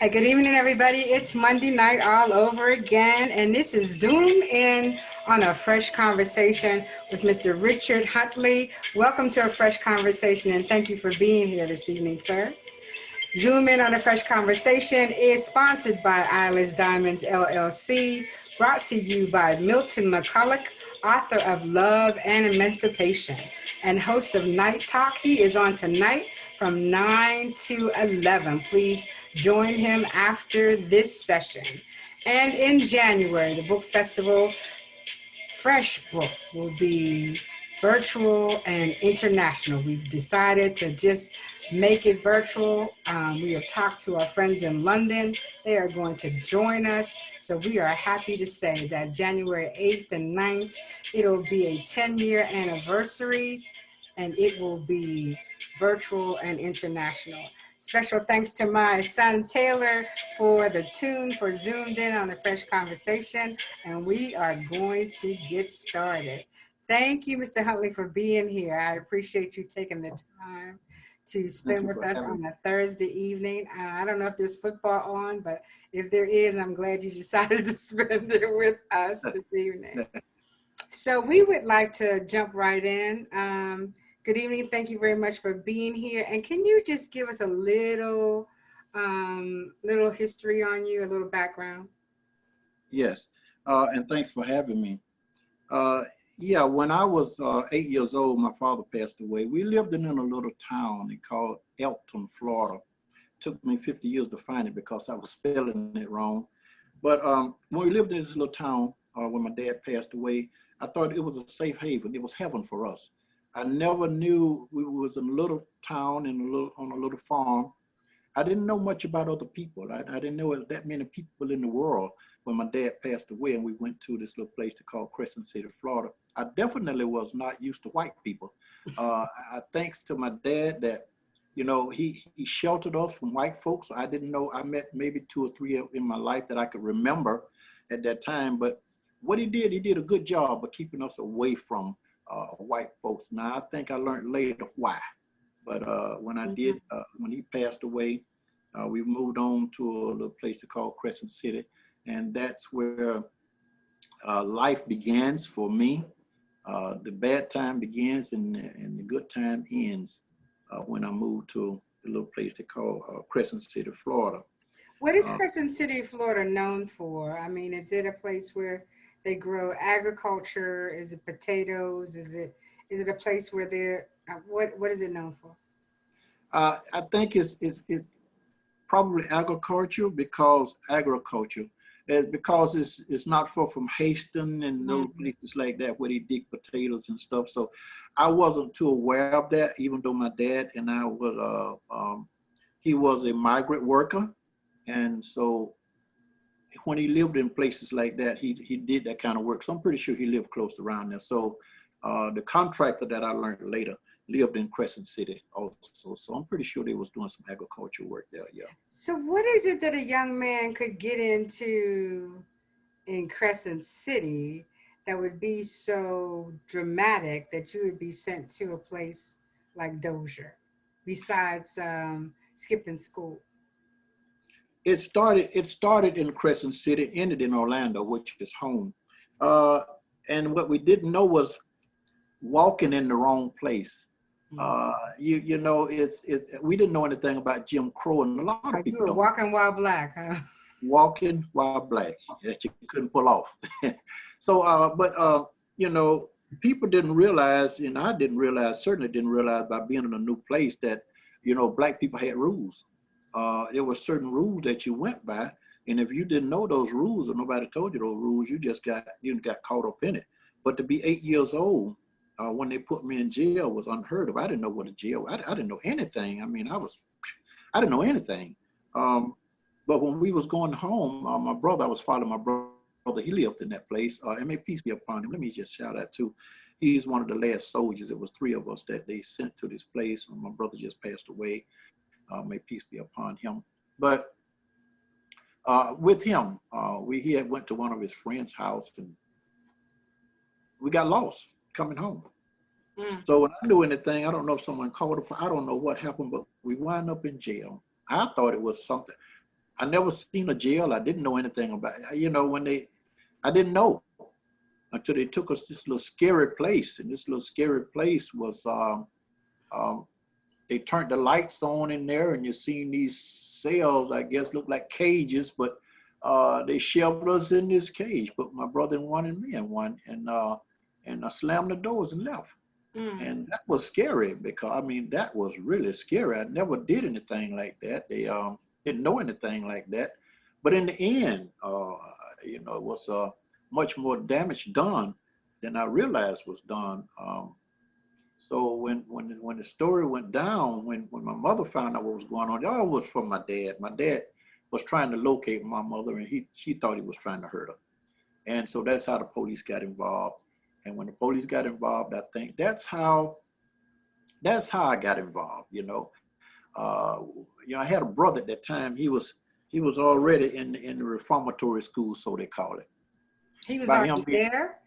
Hey, good evening, everybody. It's Monday night all over again, and this is Zoom in on a fresh conversation with Mr. Richard Huntley. Welcome to a fresh conversation, and thank you for being here this evening, sir. Zoom in on a fresh conversation is sponsored by Eyeless Diamonds LLC, brought to you by Milton McCulloch, author of Love and Emancipation, and host of Night Talk. He is on tonight from 9 to 11. Please join him after this session. And in January, the book festival Fresh Book will be virtual and international. We've decided to just make it virtual. We have talked to our friends in London. They are going to join us. So we are happy to say that January 8th and 9th, it'll be a 10-year anniversary, and it will be virtual and international. Special thanks to my son Taylor for the tune for Zoomed In on a Fresh Conversation, and we are going to get started. Thank you, Mr. Huntley, for being here. I appreciate you taking the time to spend with us on a Thursday evening. I don't know if there's football on, but if there is, I'm glad you decided to spend it with us this evening. So we would like to jump right in. Good evening. Thank you very much for being here. And can you just give us a little history on you, a little background? Yes, and thanks for having me. Yeah, when I was 8 years old, my father passed away. We lived in a little town called Elton, Florida. It took me 50 years to find it because I was spelling it wrong. But when we lived in this little town, when my dad passed away, I thought it was a safe haven. It was heaven for us. I never knew we was in a little town on a little farm. I didn't know much about other people. I didn't know that many people in the world when my dad passed away and we went to this little place called Crescent City, Florida. I definitely was not used to white people. Thanks to my dad that, you know, he sheltered us from white folks. I didn't know, I met maybe 2 or 3 in my life that I could remember at that time. But what he did a good job of keeping us away from white folks. Now, I think I learned later why. But when I did, when he passed away, we moved on to a little place called Crescent City. And that's where life begins for me. The bad time begins and the good time ends when I moved to a little place they call Crescent City, Florida. What is Crescent City, Florida known for? I mean, is it a place where they grow agriculture? Is it potatoes? Is it a place where they're, what is it known for? I think it's probably agriculture because it's not far from Houston and those places like that where they dig potatoes and stuff. So I wasn't too aware of that, even though my dad and I was, he was a migrant worker. And so when he lived in places like that, he did that kind of work. So I'm pretty sure he lived close around there. So the contractor that I learned later lived in Crescent City also. So I'm pretty sure they was doing some agriculture work there, yeah. So what is it that a young man could get into in Crescent City that would be so dramatic that you would be sent to a place like Dozier, besides skipping school? It started in Crescent City, ended in Orlando, which is home. And what we didn't know was walking in the wrong place. You know, we didn't know anything about Jim Crow, and a lot of people don't. Walking while black, huh? Walking while black, that you couldn't pull off. So, you know, people didn't realize, and I didn't realize, certainly didn't realize by being in a new place that, you know, black people had rules. There were certain rules that you went by, and if you didn't know those rules or nobody told you those rules, you got caught up in it. But to be 8 years old, when they put me in jail was unheard of. I didn't know what a jail, I didn't know anything. I mean, I didn't know anything. But when we was going home, my brother, I was following my brother, he lived in that place. And may peace be upon him. Let me just shout out too. He's one of the last soldiers. It was 3 of us that they sent to this place. And my brother just passed away. May peace be upon him. But with him, he had went to one of his friend's house and we got lost coming home. So when I do anything, I don't know if someone called up, I don't know what happened, but we wind up in jail. I thought it was something. I never seen a jail. I didn't know anything about it. You know, I didn't know until they took us to this little scary place. And this little scary place was, um, they turned the lights on in there, and you seen these cells, I guess, look like cages, but they shoved us in this cage, put my brother in one and me in one, and I slammed the doors and left. And that was scary because, I mean, that was really scary. I never did anything like that. They didn't know anything like that. But in the end, you know, it was much more damage done than I realized was done. So when the story went down, when my mother found out what was going on, it all was from my dad. My dad was trying to locate my mother, and she thought he was trying to hurt her. And so that's how the police got involved. And when the police got involved, I think that's how I got involved. I had a brother at that time. He was already in the reformatory school, so they call it. He was By already there?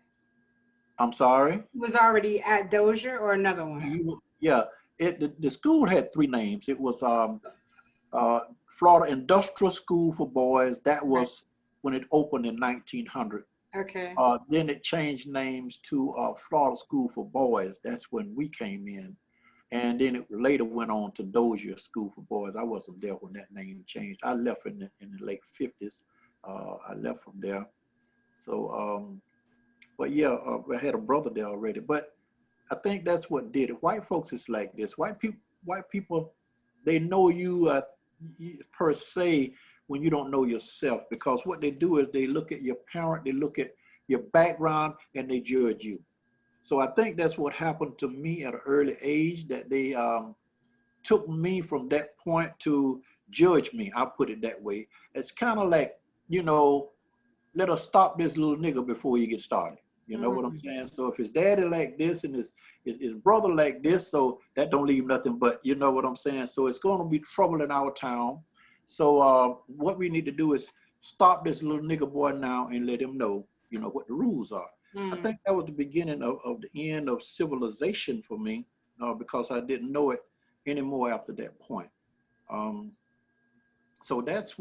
I'm sorry? He was already at Dozier or another one? Yeah. The school had three names. It was Florida Industrial School for Boys. That was when it opened in 1900. Okay. Then it changed names to Florida School for Boys. That's when we came in. And then it later went on to Dozier School for Boys. I wasn't there when that name changed. I left in the late 50s. I left from there. So, but yeah, I had a brother there already. But I think that's what did it. White folks is like this. White people, they know you per se when you don't know yourself, because what they do is they look at your parent, they look at your background, and they judge you. So I think that's what happened to me at an early age, that they took me from that point to judge me. I'll put it that way. It's kind of like, let us stop this little nigga before you get started. You know what I'm saying? So if his daddy like this and his brother like this, so that don't leave nothing but, you know what I'm saying? So it's going to be trouble in our town. So what we need to do is stop this little nigga boy now and let him know, what the rules are. I think that was the beginning of the end of civilization for me, because I didn't know it anymore after that point. So that's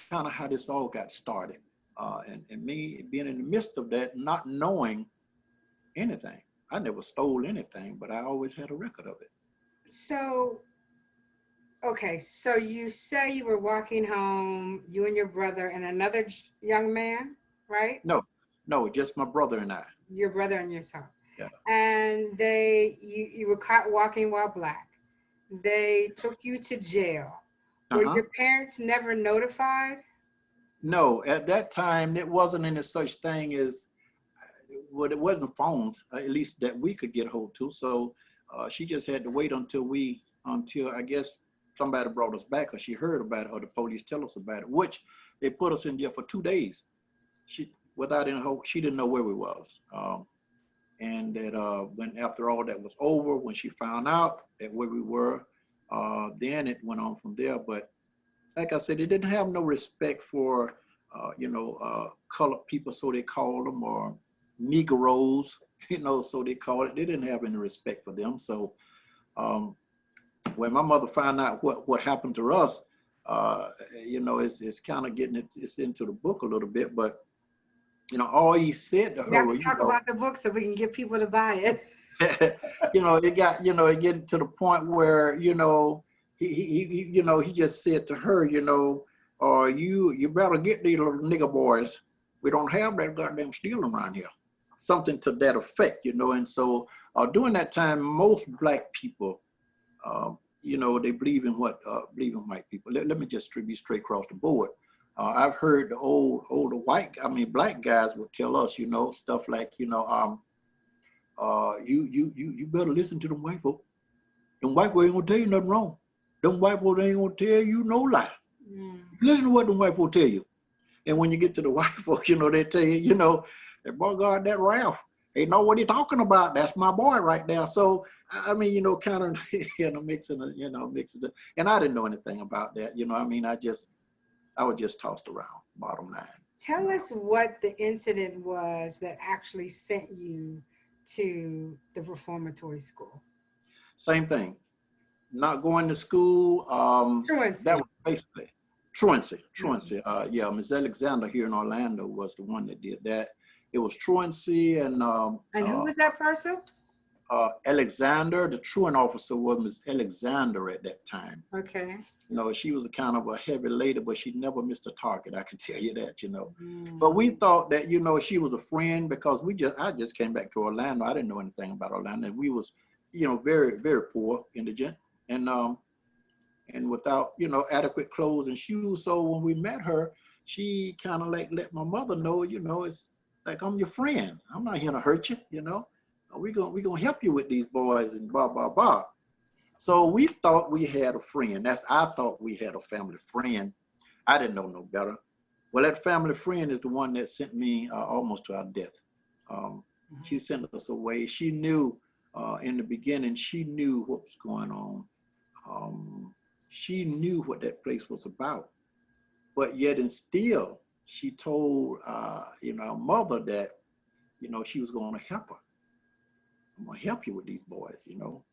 kind of how this all got started. And me being in the midst of that, not knowing anything. I never stole anything, but I always had a record of it. So, okay, so you say you were walking home, you and your brother and another young man, right? No, just my brother and I. Your brother and yourself. Yeah. And you were caught walking while black. They took you to jail. Were your parents never notified? No, at that time, it wasn't any such thing as, well, it wasn't phones, at least that we could get hold to. So she just had to wait until I guess somebody brought us back, or she heard about it, or the police tell us about it, which they put us in there for 2 days. She didn't know where we was. And that when after all that was over, when she found out that where we were, then it went on from there. But like I said, they didn't have no respect for, colored people, so they called them, or Negroes, so they called it. They didn't have any respect for them. So when my mother found out what happened to us, it's kind of it's into the book a little bit, but all he said to her, we have to talk about the book so we can get people to buy it. it get to the point where, he just said to her, you better get these little nigger boys. We don't have that goddamn stealing around here. Something to that effect, and so during that time, most black people, they believe in white people. Let me just be straight across the board. I've heard the older black guys would tell us, stuff like, you better listen to them white folk. Them white folk ain't gonna tell you nothing wrong. Them white folk ain't gonna tell you no lie. Listen to what them white folk tell you. And when you get to the white folks, they tell you, that boy, God, that Ralph, they know what he's talking about. That's my boy right there. So, I mean, kind of, mixing it. And I didn't know anything about that. I was just tossed around, bottom line. Tell us what the incident was that actually sent you to the reformatory school. Same thing. Not going to school. Truancy. That was basically, Truancy. Yeah, Miss Alexander here in Orlando was the one that did that. It was truancy And who was that person? Alexander. The truant officer was Miss Alexander at that time. Okay. You know, she was a kind of a heavy lady, but she never missed a target. I can tell you that, you know. Mm. But we thought that, you know, she was a friend because I just came back to Orlando. I didn't know anything about Orlando. And we was, you know, very, very poor, indigent, and without, you know, adequate clothes and shoes. So when we met her, she kind of like let my mother know, you know, it's like, I'm your friend. I'm not here to hurt you, you know. We gonna help you with these boys and blah, blah, blah. So we thought we had a friend. I thought we had a family friend. I didn't know no better. Well, that family friend is the one that sent me almost to our death. She sent us away. She knew in the beginning, she knew what was going on. She knew what that place was about. But yet and still, she told, you know, our mother that, you know, she was going to help her. I'm going to help you with these boys, you know.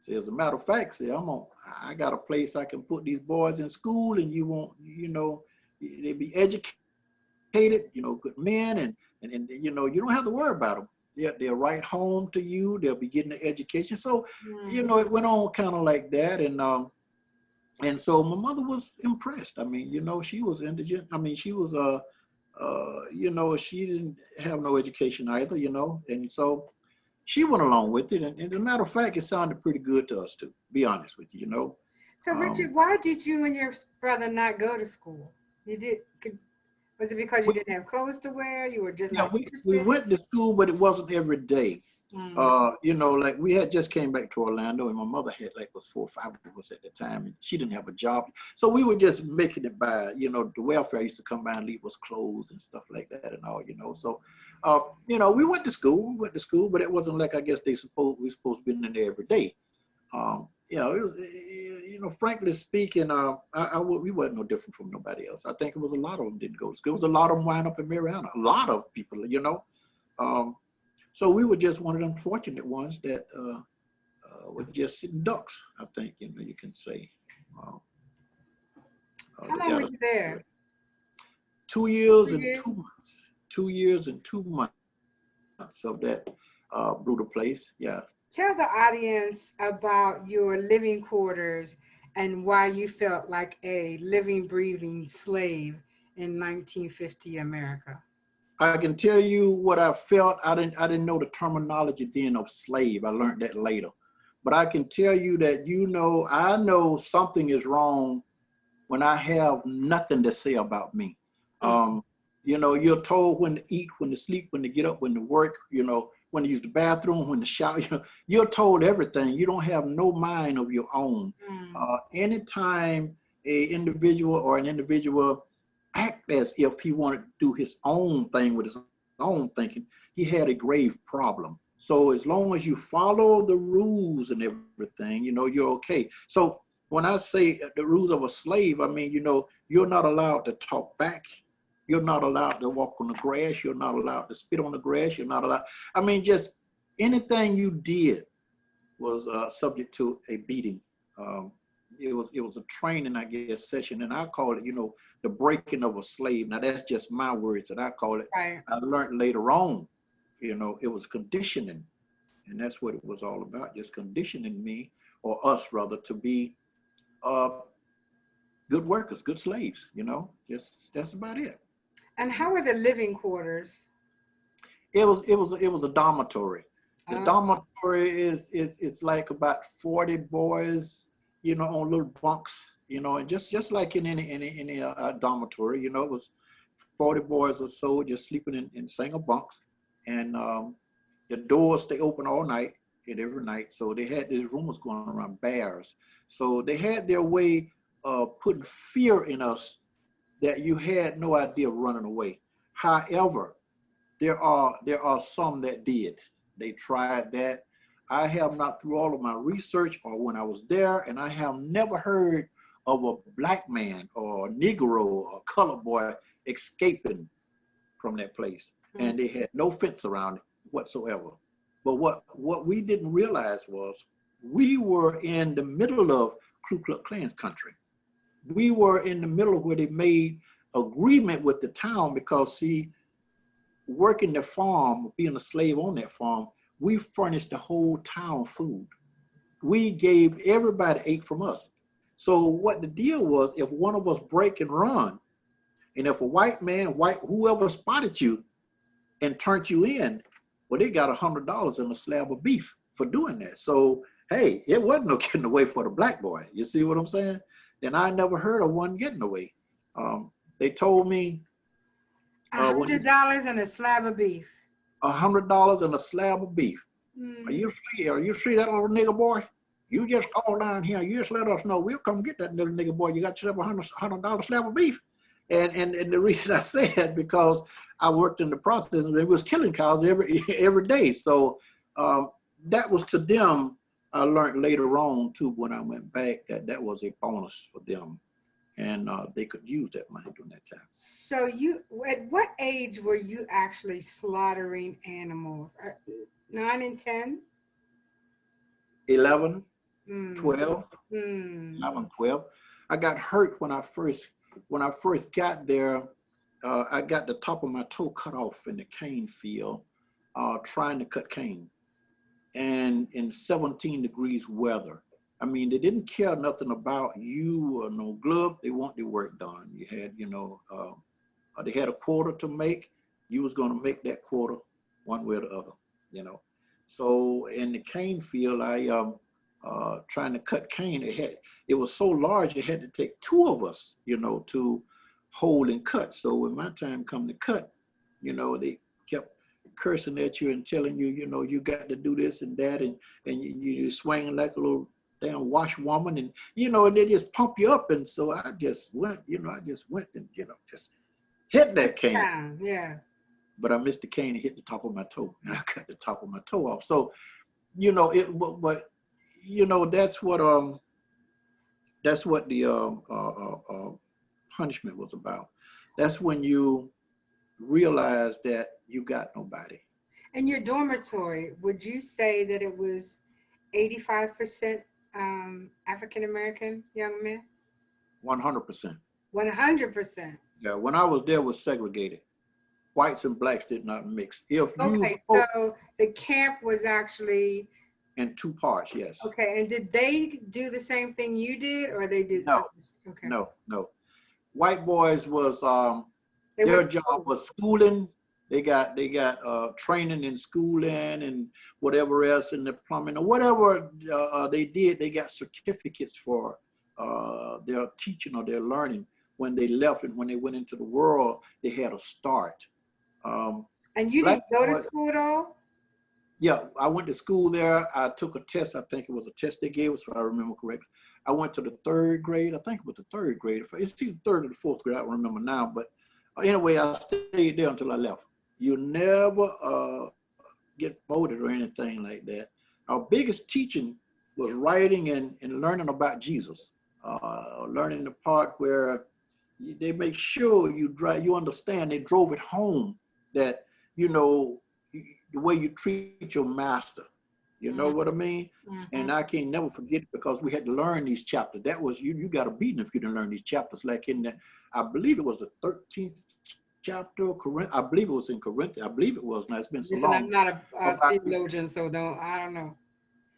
So as a matter of fact, say, I got a place I can put these boys in school, and you won't, you know, they be educated, you know, good men, and you know, you don't have to worry about them. They'll write home to you. They'll be getting the education. So, you know, it went on kind of like that, and so my mother was impressed. I mean, you know, she was indigent. I mean, she was you know, she didn't have no education either, you know, and so she went along with it, and as a matter of fact, it sounded pretty good to us, to be honest with you, you know. So Richard, why did you and your brother not go to school? Was it because you didn't have clothes to wear? You were just not we interested? went to school, but it wasn't every day. Mm. You know, like we had just came back to Orlando, and my mother had like was 4 or 5 of us at the time, and she didn't have a job, so we were just making it by, you know, the welfare used to come by and leave us clothes and stuff like that and all, you know. So, you know, we went to school, but it wasn't like I guess we supposed to be in there every day. You know, it was, you know, frankly speaking, we wasn't no different from nobody else. I think it was a lot of them didn't go to school. It was a lot of them wind up in Mariana. A lot of people, you know. So we were just one of them fortunate ones that were just sitting ducks, I think, you know, you can say. How long were you there? 2 years 2 and years? 2 months. 2 years and 2 months of that brutal place, yeah. Tell the audience about your living quarters and why you felt like a living, breathing slave in 1950 America. I can tell you what I felt. I didn't know the terminology then of slave. I learned that later. But I can tell you that, you know, I know something is wrong when I have nothing to say about me. You know, you're told when to eat, when to sleep, when to get up, when to work, you know, when to use the bathroom, when to shower. You're told everything. You don't have no mind of your own. Anytime an individual act as if he wanted to do his own thing with his own thinking, he had a grave problem. So as long as you follow the rules and everything, you know, you're okay. So when I say the rules of a slave, I mean, you know, you're not allowed to talk back. You're not allowed to walk on the grass. You're not allowed to spit on the grass. You're not allowed. I mean, just anything you did was subject to a beating. It was a training, I guess, session, and I call it, you know, the breaking of a slave. Now that's just my words that I call it. Right. I learned later on, you know, it was conditioning, and that's what it was all about, just conditioning me, or us rather, to be good workers, good slaves. You know, just that's about it. And how were the living quarters? It was a dormitory. The Oh, dormitory it's like about 40 boys, you know, on little bunks, you know, and just like in any dormitory, you know, it was 40 boys or so just sleeping in single bunks, and the doors stay open all night and every night. So they had these rumors going around, bears. So they had their way of putting fear in us that you had no idea of running away. However, there are some that did. They tried that. I have not, through all of my research or when I was there, and I have never heard of a black man or a Negro or a colored boy escaping from that place. And they had no fence around it whatsoever. But what we didn't realize was we were in the middle of Ku Klux Klan's country. we were in the middle where they made agreement with the town because, see, working the farm, being a slave on that farm, we furnished the whole town food. We gave, everybody ate from us. So what the deal was, if one of us break and run, and if a white man, whoever spotted you and turned you in, well, they got $100 and a slab of beef for doing that. So, hey, it wasn't no getting away for the black boy. You see what I'm saying? And I never heard of one getting away. They told me $100 and a slab of beef. $100 and a slab of beef. Mm. Are you see that little nigger boy? You just call down here. You just let us know. We'll come get that little nigger boy. You got yourself $100 slab of beef. And the reason I say that because I worked in the process and it was killing cows every day. So that was to them. I learned later on too when I went back that was a bonus for them, and they could use that money during that time. So at what age were you actually slaughtering animals? 9 and 10? 11, Mm. 12, Mm. 11, 12. I got hurt when I first got there. I got the top of my toe cut off in the cane field, trying to cut cane, and in 17 degrees weather. I mean, they didn't care nothing about you or no glove. They want their work done. You had, they had a quarter to make. You was going to make that quarter one way or the other, So in the cane field, I trying to cut cane. It was so large, it had to take two of us, to hold and cut. So when my time come to cut, they kept cursing at you and telling you, you got to do this and that, and you swinging like a little damn washwoman, and and they just pump you up. And so I just went, and just hit that cane. Yeah. But I missed the cane and hit the top of my toe, and I cut the top of my toe off. So, that's what the punishment was about. That's when you realize that you got nobody. In your dormitory, would you say that it was 85% African-American young men? 100%. 100%. Yeah, when I was there, it was segregated. Whites and blacks did not mix. So the camp was actually in two parts, yes. Okay, and did they do the same thing you did, or they did? No. Okay. No. White boys was their job was schooling. They got training in schooling and whatever else in the plumbing or whatever they did. They got certificates for their teaching or their learning when they left, and when they went into the world, they had a start. And you didn't go to school at all? Yeah, I went to school there. I took a test. I think it was a test they gave us, if I remember correctly. I went to the 3rd grade. I think it was the 3rd grade. It's either 3rd or the 4th grade. I don't remember now. But anyway, I stayed there until I left. You never get voted or anything like that. Our biggest teaching was writing and learning about Jesus. Learning the part where they make sure you understand. They drove it home that, the way you treat your master, you know what I mean? Mm-hmm. And I can't never forget it because we had to learn these chapters. That was, you got a beating if you didn't learn these chapters. Like I believe it was the 13th chapter of Corinth. I believe it was in Corinthians. I believe it was. Now it's been so long. I'm not a theologian, so I don't know.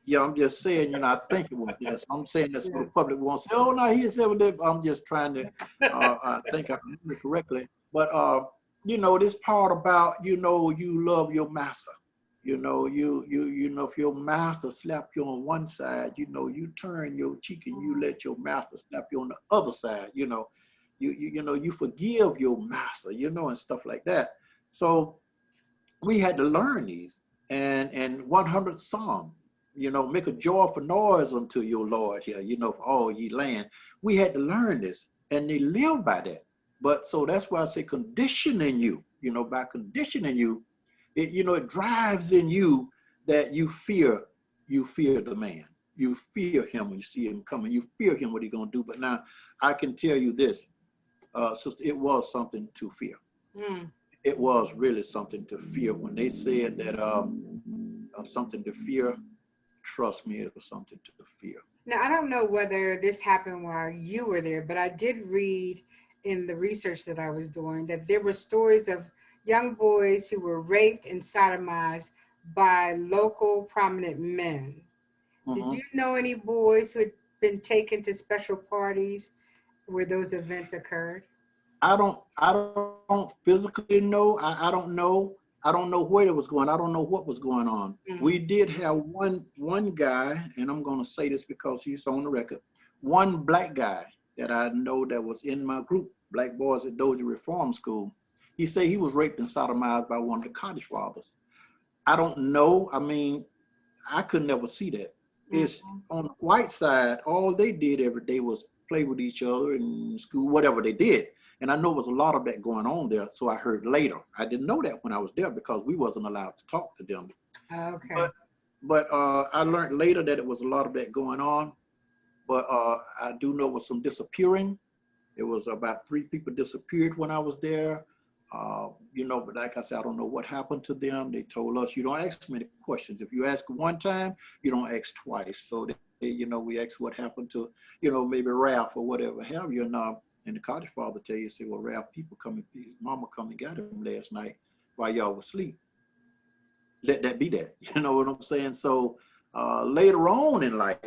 Yeah, I'm just saying, I think it was this. I'm saying that so the public won't say, oh, no, he said that. I'm just trying to I think I remember correctly. But this part about, you love your master. If your master slap you on one side, you turn your cheek and you let your master slap you on the other side. You forgive your master, and stuff like that. So we had to learn these, and 100 Psalm, make a joyful noise unto your Lord here, for all ye land. We had to learn this, and they live by that. But so that's why I say conditioning you, by conditioning you, it drives in you that you fear the man. You fear him when you see him coming. You fear him, what he's going to do. But now I can tell you this, sister, it was something to fear. It was really something to fear. When they said that something to fear, trust me, it was something to fear. Now, I don't know whether this happened while you were there, but I did read in the research that I was doing that there were stories of young boys who were raped and sodomized by local prominent men. Did Hmm. you know any boys who had been taken to special parties where those events occurred? I don't physically know. I don't know. I don't know where it was going. I don't know what was going on. We Mm-hmm. did have one guy, and I'm gonna say this because he's on the record. One black guy that I know that was in my group, Black Boys at Dozier Reform School. He said he was raped and sodomized by one of the cottage fathers. I don't know. I mean, I could never see that. It's Mm-hmm. on the white side, all they did every day was play with each other in school, whatever they did. And I know there was a lot of that going on there. So I heard later. I didn't know that when I was there because we wasn't allowed to talk to them. Okay. But I learned later that it was a lot of that going on. But I do know it was some disappearing. It was about 3 people disappeared when I was there. But like I said, I don't know what happened to them. They told us you don't ask many questions. If you ask one time, you don't ask twice. So we asked what happened to, maybe Ralph or whatever have you. And the cottage father tell you, say, well, Ralph, people coming, his mama come and got him last night while y'all was asleep. Let that be that. You know what I'm saying? So later on in life,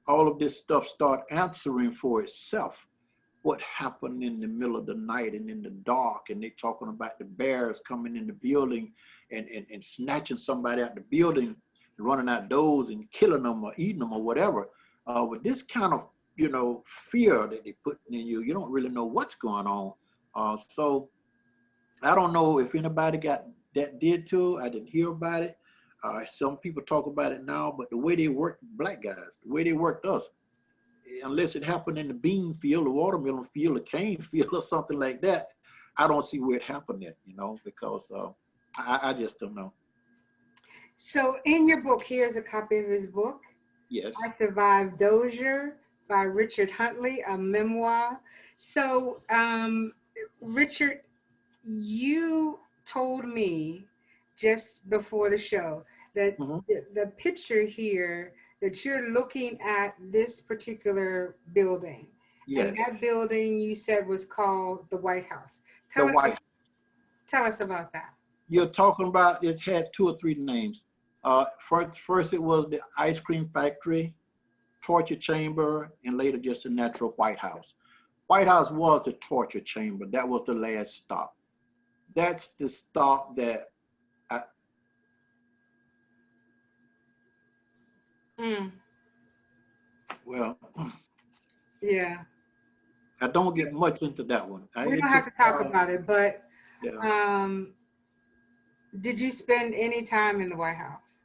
all of this stuff start answering for itself. What happened in the middle of the night and in the dark, and they talking about the bears coming in the building and snatching somebody out the building and running out doors and killing them or eating them or whatever. With this kind of fear that they putting in you, you don't really know what's going on. So I don't know if anybody got that did to. I didn't hear about it. Some people talk about it now, but the way they worked black guys, the way they worked us, unless it happened in the bean field, the watermelon field, the cane field, or something like that, I don't see where it happened at, because I just don't know. So, in your book, here's a copy of his book, Yes. I Survived Dozier by Richard Huntley, a memoir. So, Richard, you told me just before the show that Hmm. the picture here that you're looking at this particular building, and Yes. that building you said was called the White House. The Tell us, white. tell us about that. You're talking about it had 2 or 3 names. First it was the ice cream factory, torture chamber, and later just the natural White House. White House was the torture chamber. That was the last stop. That's the stop that I, Mm, well, yeah, I don't get much into that one. we It don't have took, to talk about it, but yeah, um, did you spend any time in the White House?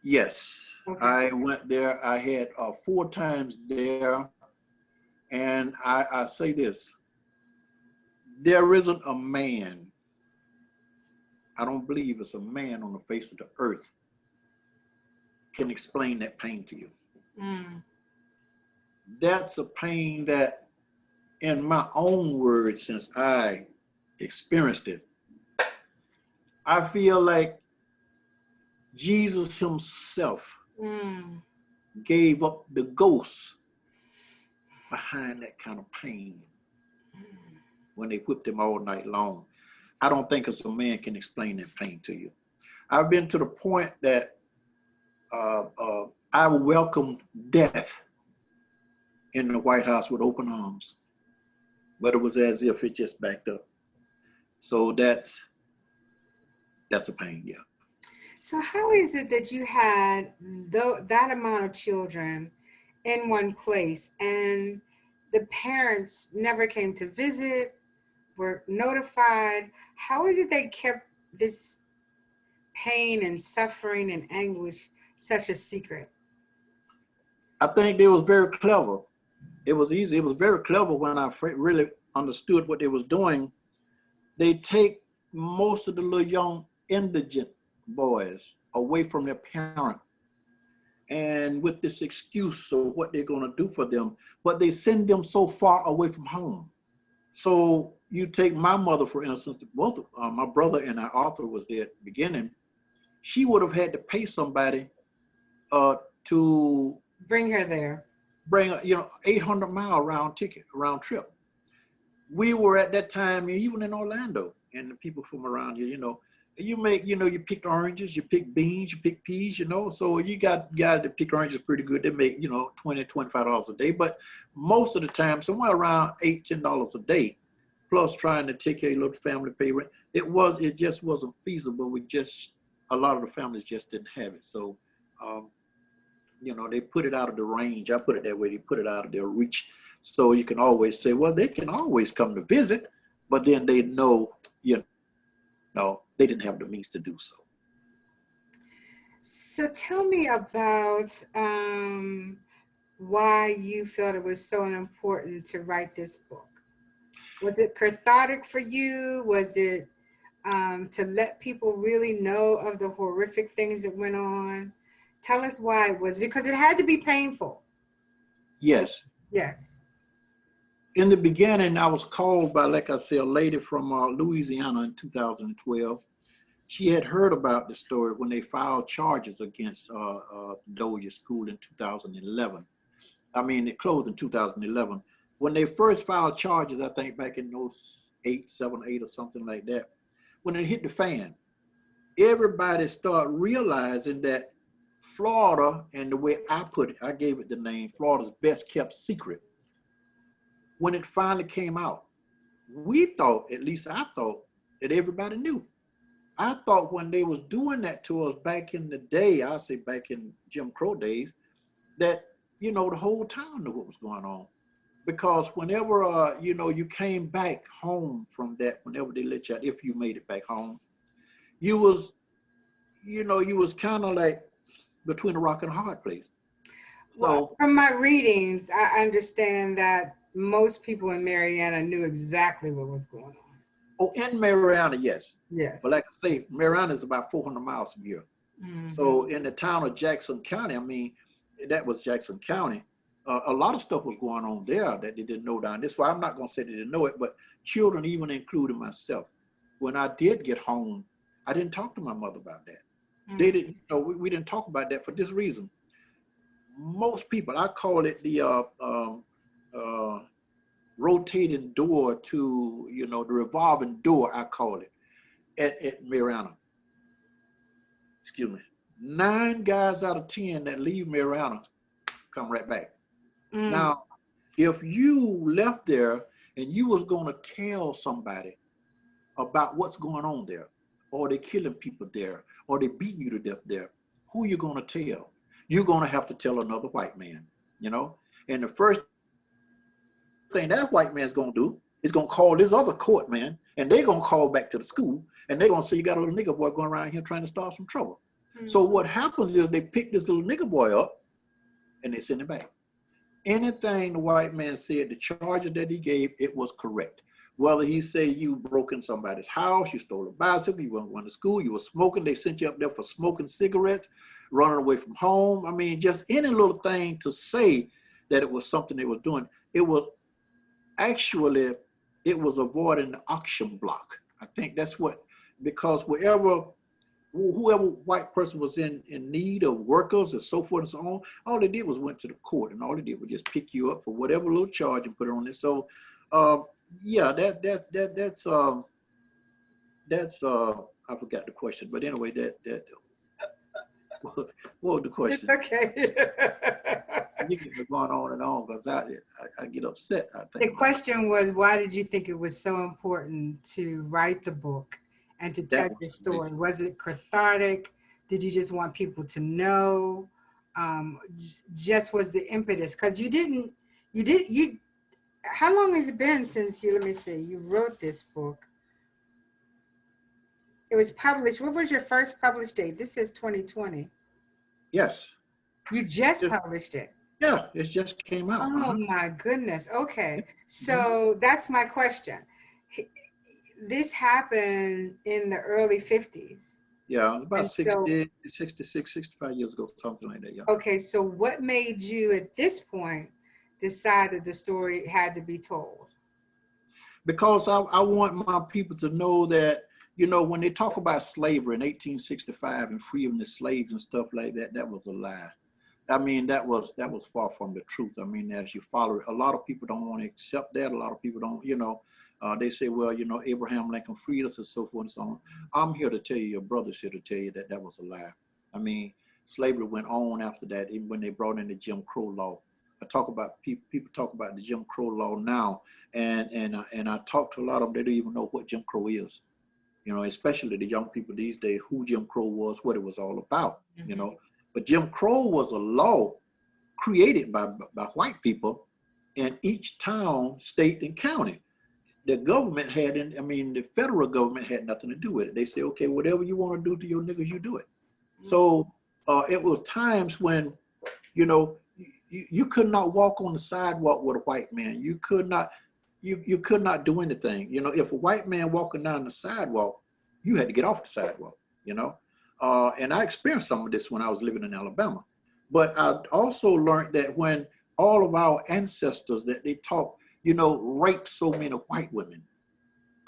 yes. Okay. I went there. I had 4 times there, and I say this: there isn't a man. I don't believe it's a man on the face of the earth can explain that pain to you. Mm, That's a pain that, in my own words, since I experienced it, I feel like Jesus Himself mm, gave up the ghost behind that kind of pain when they whipped Him all night long. I don't think as a man can explain that pain to you. I've been to the point that I welcomed death in the White House with open arms, but it was as if it just backed up. So that's a pain, yeah. so how is it that you had that amount of children in one place and the parents never came to visit, were notified? How is it they kept this pain and suffering and anguish such a secret? I think they was very clever. It was easy. It was very clever when I really understood what they was doing. They take most of the little young indigent boys away from their parent and with this excuse of what they're going to do for them, but they send them so far away from home. So you take my mother, for instance, both my brother and our author was there at the beginning. She would have had to pay somebody to Bring her there. Bring a, 800-mile round trip. We were at that time, even in Orlando, and the people from around here, you make, you pick oranges, you pick beans, you pick peas, so you got guys that pick oranges pretty good. They make, $20, $25 a day, but most of the time, somewhere around $8, $10 a day, plus trying to take care of your little family pay rent. It just wasn't feasible. A lot of the families just didn't have it. So, they put it out of the range. I put it that way. They put it out of their reach. So you can always say, well, they can always come to visit, but then they know, they didn't have the means to do so. So tell me about why you felt it was so important to write this book. Was it cathartic for you? Was it to let people really know of the horrific things that went on? Tell us why it was, because it had to be painful. Yes. Yes. In the beginning, I was called by, like I said, a lady from Louisiana in 2012. She had heard about the story when they filed charges against Dozier School in 2011. I mean, it closed in 2011. When they first filed charges, I think back in 7, 8 or something like that, when it hit the fan, everybody started realizing that Florida, and the way I put it, I gave it the name Florida's best kept secret. When it finally came out, we thought, at least I thought, that everybody knew. I thought when they was doing that to us back in the day, I'll say back in Jim Crow days, that, the whole town knew what was going on. Because whenever, you came back home from that, whenever they let you out, if you made it back home, you was kind of like between a rock and a hard place. So well, from my readings, I understand that most people in Mariana knew exactly what was going on. Oh, in Mariana, yes. Yes. But like I say, Mariana is about 400 miles from here. Mm-hmm. So in the town of Jackson County, I mean, that was Jackson County. A lot of stuff was going on there that they didn't know down this. So I'm not going to say they didn't know it, but children, even including myself, when I did get home, I didn't talk to my mother about that. Mm-hmm. They didn't, we didn't talk about that for this reason. Most people, I call it the rotating door to, the revolving door, I call it, at Mariana. Excuse me. 9 guys out of 10 that leave Mariana come right back. Mm. Now, if you left there and you was going to tell somebody about what's going on there, or they killing people there, or they beating you to death there, who you going to tell? You're going to have to tell another white man, And the first thing that white man's going to do is going to call this other court man, and they're going to call back to the school, and they're going to say, you got a little nigger boy going around here trying to start some trouble. Mm-hmm. So what happens is they pick this little nigger boy up, and they send him back. Anything the white man said, the charges that he gave, it was correct. Whether he said you broke in somebody's house, you stole a bicycle, you went to school, you were smoking, they sent you up there for smoking cigarettes, running away from home. I mean, just any little thing to say that it was something they were doing. It was actually, it was avoiding the auction block. I think that's what, because whoever white person was in need of workers and so forth and so on, all they did was went to the court, and all they did was just pick you up for whatever little charge and put it on it. So, yeah, that's I forgot the question, but anyway, what was the question? It's okay. You get me going on and on because I get upset. I think the question was, why did you think it was so important to write the book and to tell your story? Was it cathartic? Did you just want people to know? Just was the impetus? Because how long has it been since you wrote this book? It was published. What was your first published date? This is 2020. Yes. You just published it. Yeah, it just came out. Oh my goodness. Okay. So that's my question. This happened in the early 50s. Yeah, about 66, 65 years ago, something like that. Yeah. Okay, so what made you at this point decide that the story had to be told? Because I want my people to know that, when they talk about slavery in 1865 and freeing the slaves and stuff like that, that was a lie. I mean, that was far from the truth. I mean, as you follow it, a lot of people don't want to accept that. A lot of people don't, they say, well, Abraham Lincoln freed us and so forth and so on. I'm here to tell you, your brother's here to tell you that that was a lie. I mean, slavery went on after that, even when they brought in the Jim Crow law. I talk about people talk about the Jim Crow law now, and I talk to a lot of them. They don't even know what Jim Crow is. Especially the young people these days, who Jim Crow was, what it was all about. But Jim Crow was a law created by white people in each town, state, and county. The government the federal government had nothing to do with it. They say, okay, whatever you want to do to your niggas, you do it. So it was times when, you could not walk on the sidewalk with a white man. You could not, you could not do anything. If a white man walking down the sidewalk, you had to get off the sidewalk, and I experienced some of this when I was living in Alabama. But I also learned that when all of our ancestors that they taught, raped so many white women,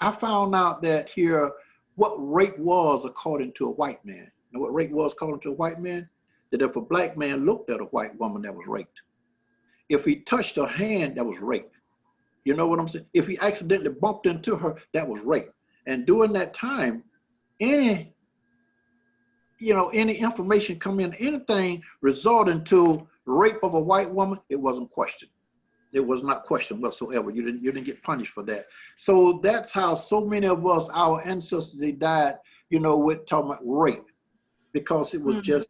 I found out that here, what rape was according to a white man. You know what rape was according to a white man? That if a black man looked at a white woman, that was raped. If he touched her hand, that was rape. You know what I'm saying? If he accidentally bumped into her, that was rape. And during that time, any information come in, anything resorting to rape of a white woman, it wasn't questioned. It was not questioned whatsoever. You didn't get punished for that. So that's how so many of us, our ancestors, they died, with talking about rape, because it was just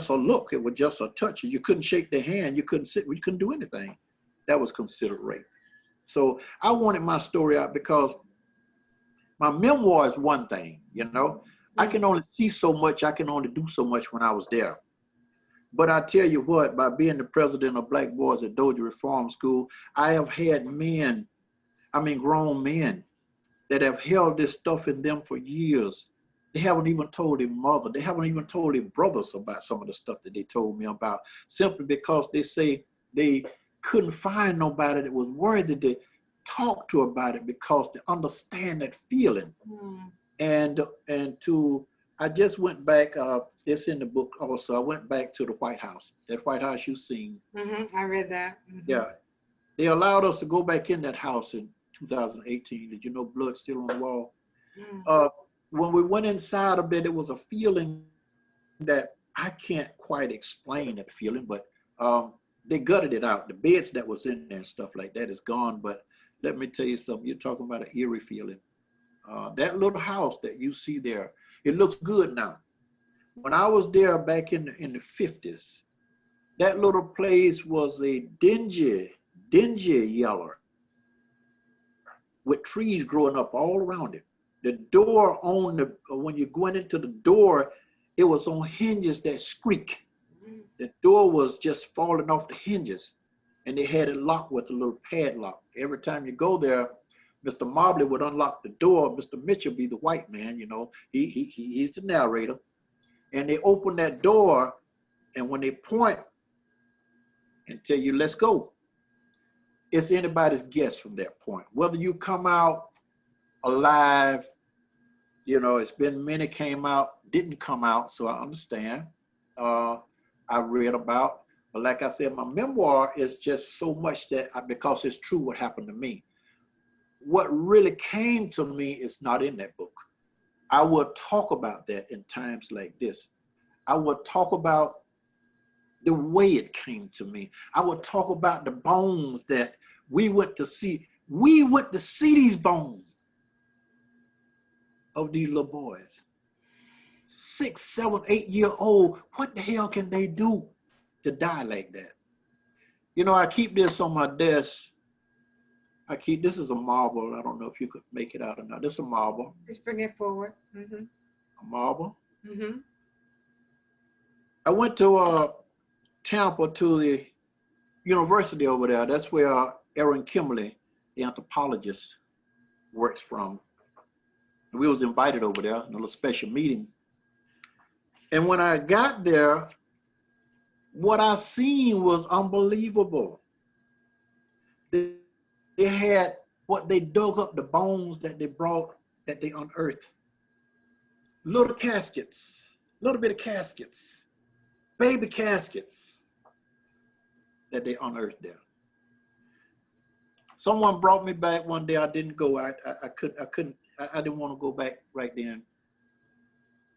a look, it was just a touch. You couldn't shake their hand, you couldn't sit, you couldn't do anything. That was considered rape. So I wanted my story out because my memoir is one thing, I can only see so much, I can only do so much when I was there. But I tell you what, by being the president of Black Boys at Dozier Reform School, I have had grown men that have held this stuff in them for years. They haven't even told their mother, they haven't even told their brothers about some of the stuff that they told me about, simply because they say they couldn't find nobody that was worthy to talk to about it, because they understand that feeling. I just went back, it's in the book also, I went back to the White House, that White House you've seen. I read that. Yeah, they allowed us to go back in that house in 2018. Did you know blood still on the wall? When we went inside of it, it was a feeling that I can't quite explain that feeling, but they gutted it out. The beds that was in there and stuff like that is gone, but let me tell you something, you're talking about an eerie feeling. That little house that you see there, it looks good now. When I was there back in the 50s, that little place was a dingy yellow with trees growing up all around it. The door when you went into the door, it was on hinges that squeak. The door was just falling off the hinges, and they had it locked with a little padlock. Every time you go there, Mr. Mobley would unlock the door. Mr. Mitchell be the white man, he's the narrator. And they open that door, and when they point and tell you, let's go, it's anybody's guess from that point. Whether you come out alive, it's been many came out, didn't come out, so I understand. I read about, but like I said, my memoir is just so much that because it's true what happened to me. What really came to me is not in that book. I would talk about that in times like this. I would talk about the way it came to me. I would talk about the bones that we went to see. We went to see these bones of these little boys. 6, 7, 8-year-old. What the hell can they do to die like that? I keep this on my desk. This is a marble. I don't know if you could make it out or not. This is a marble. Just bring it forward. A marble. I went to Tampa, to the university over there. That's where Aaron Kimberly, the anthropologist, works from. We was invited over there in a little special meeting. And when I got there, what I seen was unbelievable. They had what they dug up, the bones that they brought, that they unearthed. Little caskets, little bit of caskets. baby caskets that they unearthed there. Someone brought me back one day. I didn't go. I didn't want to go back right then.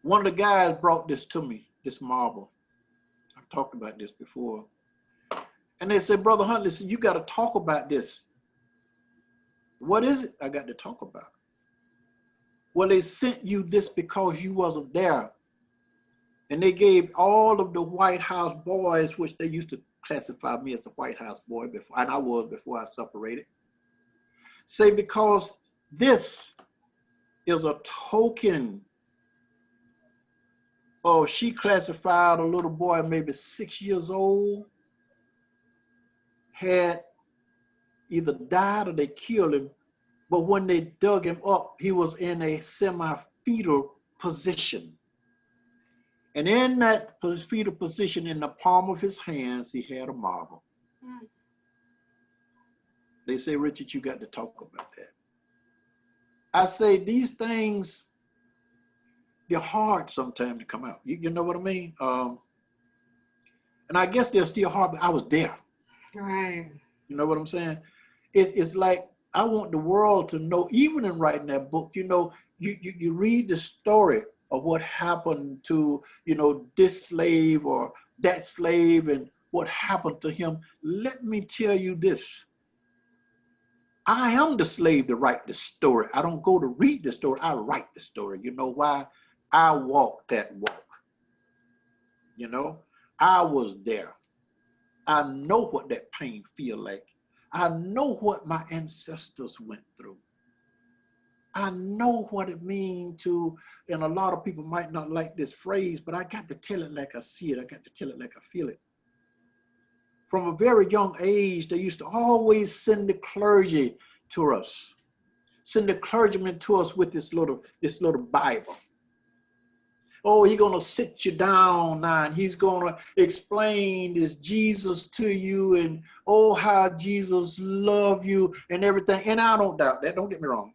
One of the guys brought this to me, this marble. I've talked about this before. And they said, Brother Huntley, said, you got to talk about this. What is it I got to talk about? Well, they sent you this because you wasn't there. And they gave all of the White House boys, which they used to classify me as a White House boy before, and I was before I separated. Say, because this is a token of, she classified a little boy, maybe 6 years old, had either died or they killed him. But when they dug him up, he was in a semi-fetal position. And in that fetal position, in the palm of his hands, he had a marble. Mm. They say, Richard, you got to talk about that. I say, these things, they're hard sometimes to come out. You know what I mean? And I guess they're still hard, but I was there. Right. You know what I'm saying? It's like, I want the world to know, even in writing that book, you know, you read the story of what happened to, you know, this slave or that slave and what happened to him. Let me tell you this. I am the slave to write the story. I don't go to read the story. I write the story. You know why? I walked that walk. You know, I was there. I know what that pain feel like. I know what my ancestors went through. I know what it means to, and a lot of people might not like this phrase, but I got to tell it like I see it. I got to tell it like I feel it. From a very young age, they used to always send the clergy to us, send the clergyman to us with this little Bible. Oh, he's going to sit you down now, and he's going to explain this Jesus to you, and oh, how Jesus loved you and everything. And I don't doubt that. Don't get me wrong.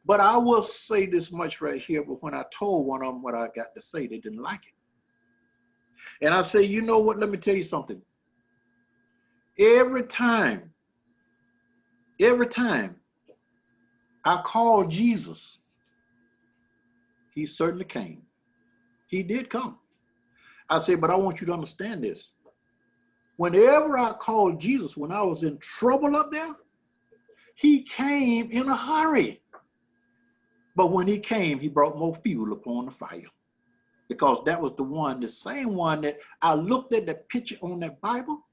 But I will say this much right here, but when I told one of them what I got to say, they didn't like it. And I say, you know what? Let me tell you something. Every time I called Jesus, he certainly came. He did come. I said, but I want you to understand this. Whenever I called Jesus, when I was in trouble up there, he came in a hurry. But when he came, he brought more fuel upon the fire. Because that was the same one that I looked at the picture on that Bible,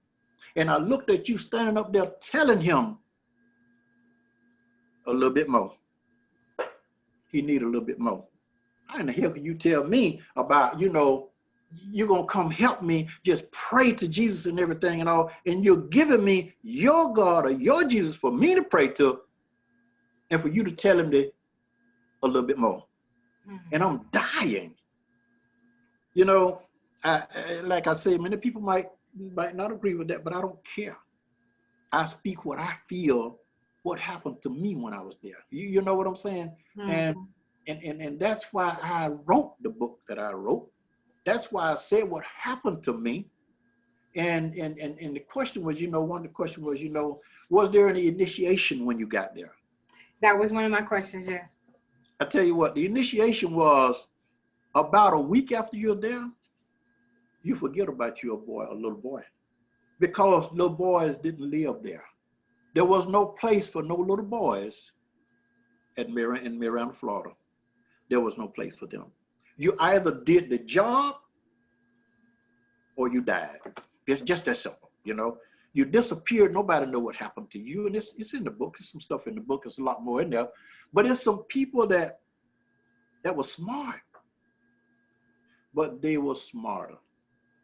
and I looked at you standing up there telling him a little bit more. He needed a little bit more. How in the hell can you tell me about, you know, you're going to come help me, just pray to Jesus and everything and all, and you're giving me your God or your Jesus for me to pray to, and for you to tell him a little bit more. And I'm dying. You know, like I say, many people might not agree with that, but I don't care. I speak what I feel, what happened to me when I was there. You know what I'm saying? And that's why I wrote the book that I wrote. That's why I said what happened to me. And the question was, you know, one of the questions was, you know, was there any initiation when you got there? That was one of my questions, yes. I tell you what, the initiation was about a week after you're there, you forget about your boy, a little boy, because little boys didn't live there. There was no place for no little boys in Marietta, Florida. There was no place for them. You either did the job or you died. It's just that simple, you know. You disappeared, nobody know what happened to you. And it's in the book, there's some stuff in the book, there's a lot more in there. But it's some people that were smart, but they were smarter.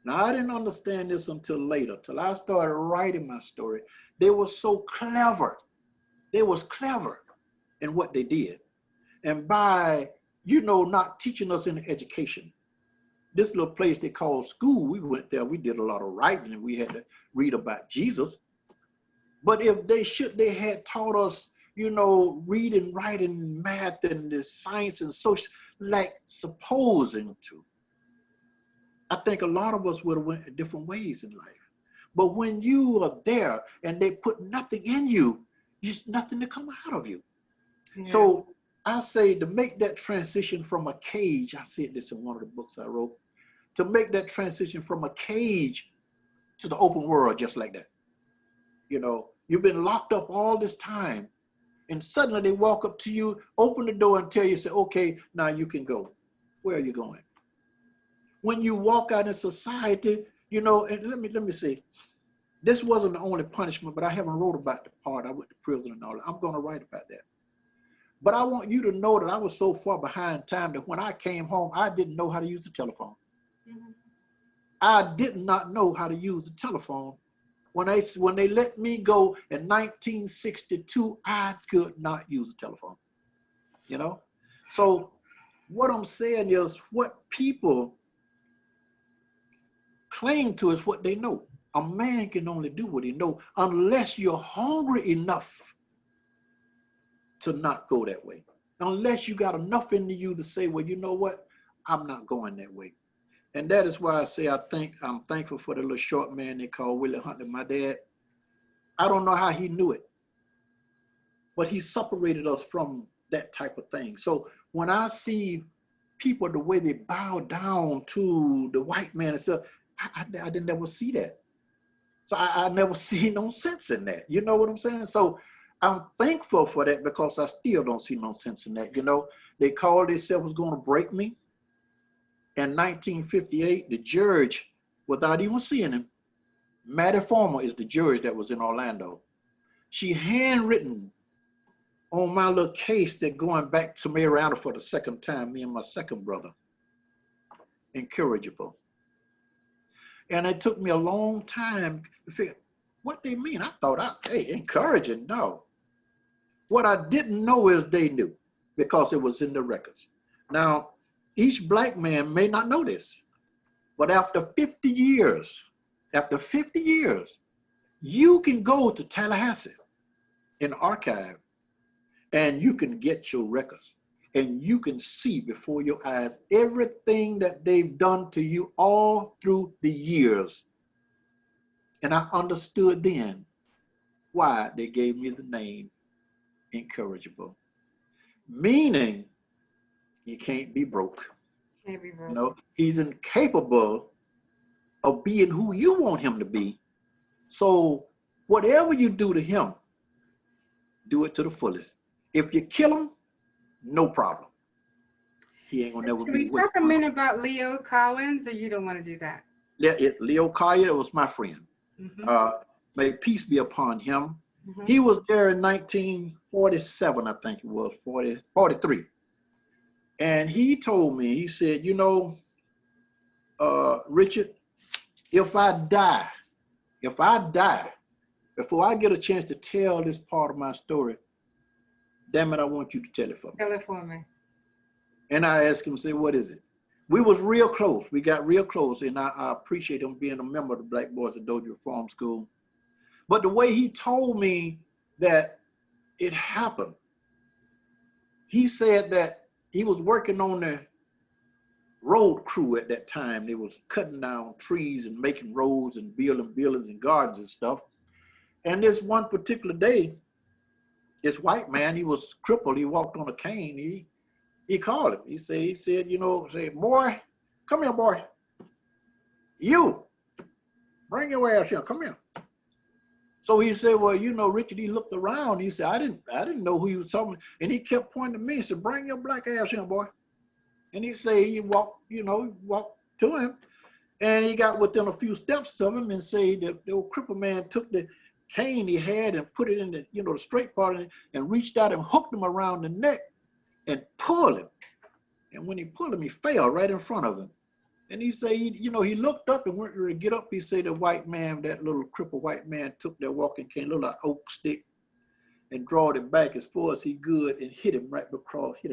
Now, I didn't understand this until later, till I started writing my story. They were so clever. They was clever in what they did. And by, you know, not teaching us any education, this little place they called school, we went there, we did a lot of writing, and we had to read about Jesus. But if they had taught us, you know, reading, writing, math, and the science and social, like supposing to. I think a lot of us would have went different ways in life. But when you are there and they put nothing in you, there's nothing to come out of you. Yeah. So I say to make that transition from a cage, I said this in one of the books I wrote, to make that transition from a cage to the open world just like that. You know, you've been locked up all this time and suddenly they walk up to you, open the door and tell you, say, okay, now you can go. Where are you going? When you walk out in society, you know, and let me say, this wasn't the only punishment, but I haven't wrote about the part I went to prison and all that. I'm going to write about that. But I want you to know that I was so far behind time that when I came home, I didn't know how to use the telephone. Mm-hmm. I did not know how to use the telephone. When they let me go in 1962, I could not use the telephone, you know? So what I'm saying is what people cling to is what they know. A man can only do what he knows unless you're hungry enough to not go that way. Unless you got enough in you to say, well, you know what? I'm not going that way. And that is why I say I'm thankful for the little short man they call Willie Huntley, my dad. I don't know how he knew it, but he separated us from that type of thing. So when I see people, the way they bow down to the white man and stuff, I didn't ever see that. So I never see no sense in that. You know what I'm saying? So I'm thankful for that because I still don't see no sense in that. You know, they called themselves was going to break me. In 1958, the judge, without even seeing him, Mattie Farmer is the judge that was in Orlando. She handwritten on my little case that going back to Mariana for the second time, me and my second brother, incorrigible. And it took me a long time to figure what they mean. I thought, hey, encouraging, no. What I didn't know is they knew because it was in the records. Now, each black man may not know this, but after 50 years, you can go to Tallahassee in the archive and you can get your records and you can see before your eyes everything that they've done to you all through the years. And I understood then why they gave me the name Incorrigible, meaning you can't be broke. Can't be broke. You know, he's incapable of being who you want him to be. So whatever you do to him, do it to the fullest. If you kill him, no problem. He ain't gonna never Can be we talk a minute about Leo Collins, or you don't want to do that? Yeah, Leo Collier was my friend. Mm-hmm. May peace be upon him. Mm-hmm. He was there in 1947, I think it was, 43. And he told me, he said, you know, Richard, if I die, before I get a chance to tell this part of my story, damn it, I want you to tell it for me. Tell it for me. And I asked him, say, what is it? We was real close. We got real close, and I appreciate him being a member of the Black Boys at Dozier Farm School. But the way he told me that it happened, he said that he was working on the road crew at that time. They was cutting down trees and making roads and building buildings and gardens and stuff. And this one particular day, this white man, he was crippled. He walked on a cane. He called him. He said, you know, say, boy, come here, boy. You, bring your ass here. Come here. So he said, well, you know, Richard, he looked around. He said, I didn't know who he was talking. And he kept pointing to me. He said, bring your black ass here, boy. And he said, he walked to him. And he got within a few steps of him and said that the old cripple man took the cane he had and put it in the, you know, the straight part of it and reached out and hooked him around the neck and pulled him. And when he pulled him, he fell right in front of him. And he said, you know, he looked up and went ready to get up. He said the white man, that little crippled white man, took that walking cane, little oak stick, and drawed it back as far as he could and hit him right across his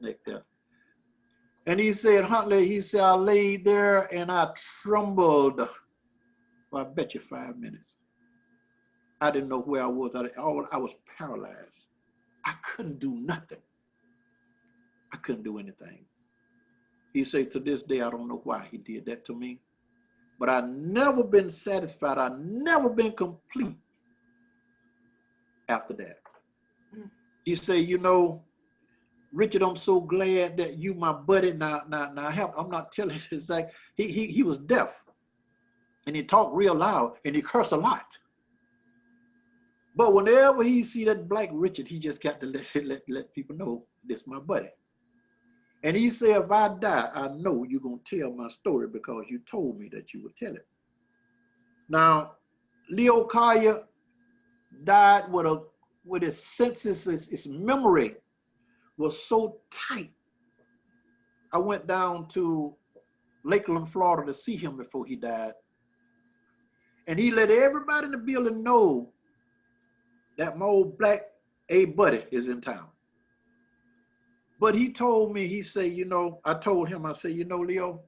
neck there. And he said, Huntley, he said, I laid there and I trembled for I bet you 5 minutes. I didn't know where I was. I was paralyzed. I couldn't do nothing. I couldn't do anything. He said, to this day, I don't know why he did that to me, but I never been satisfied. I never been complete after that. He said, you know, Richard, I'm so glad that you my buddy. Now I'm not telling you, it's like he was deaf and he talked real loud and he cursed a lot. But whenever he see that black Richard, he just got to let people know this my buddy. And he said, if I die, I know you're gonna tell my story because you told me that you would tell it. Now, Leo Collier died with his senses, his memory was so tight. I went down to Lakeland, Florida to see him before he died. And he let everybody in the building know that my old black A buddy is in town. But he told me, he said, you know, I told him, I said, you know, Leo,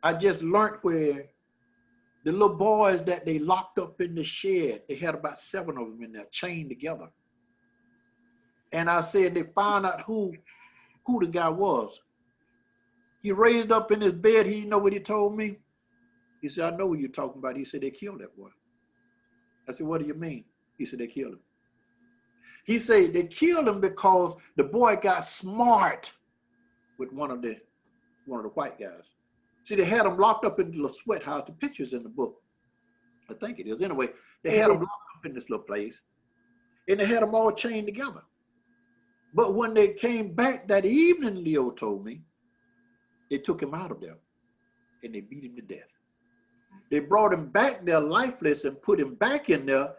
I just learned where the little boys that they locked up in the shed, they had about 7 of them in there chained together. And I said, they found out who the guy was. He raised up in his bed. He know what he told me. He said, I know what you're talking about. He said, they killed that boy. I said, what do you mean? He said, they killed him. He said, they killed him because the boy got smart with one of the white guys. See, they had him locked up in the little sweat house. The picture's in the book. I think it is. Anyway, they had him locked up in this little place. And they had them all chained together. But when they came back that evening, Leo told me, they took him out of there and they beat him to death. They brought him back there lifeless and put him back in there.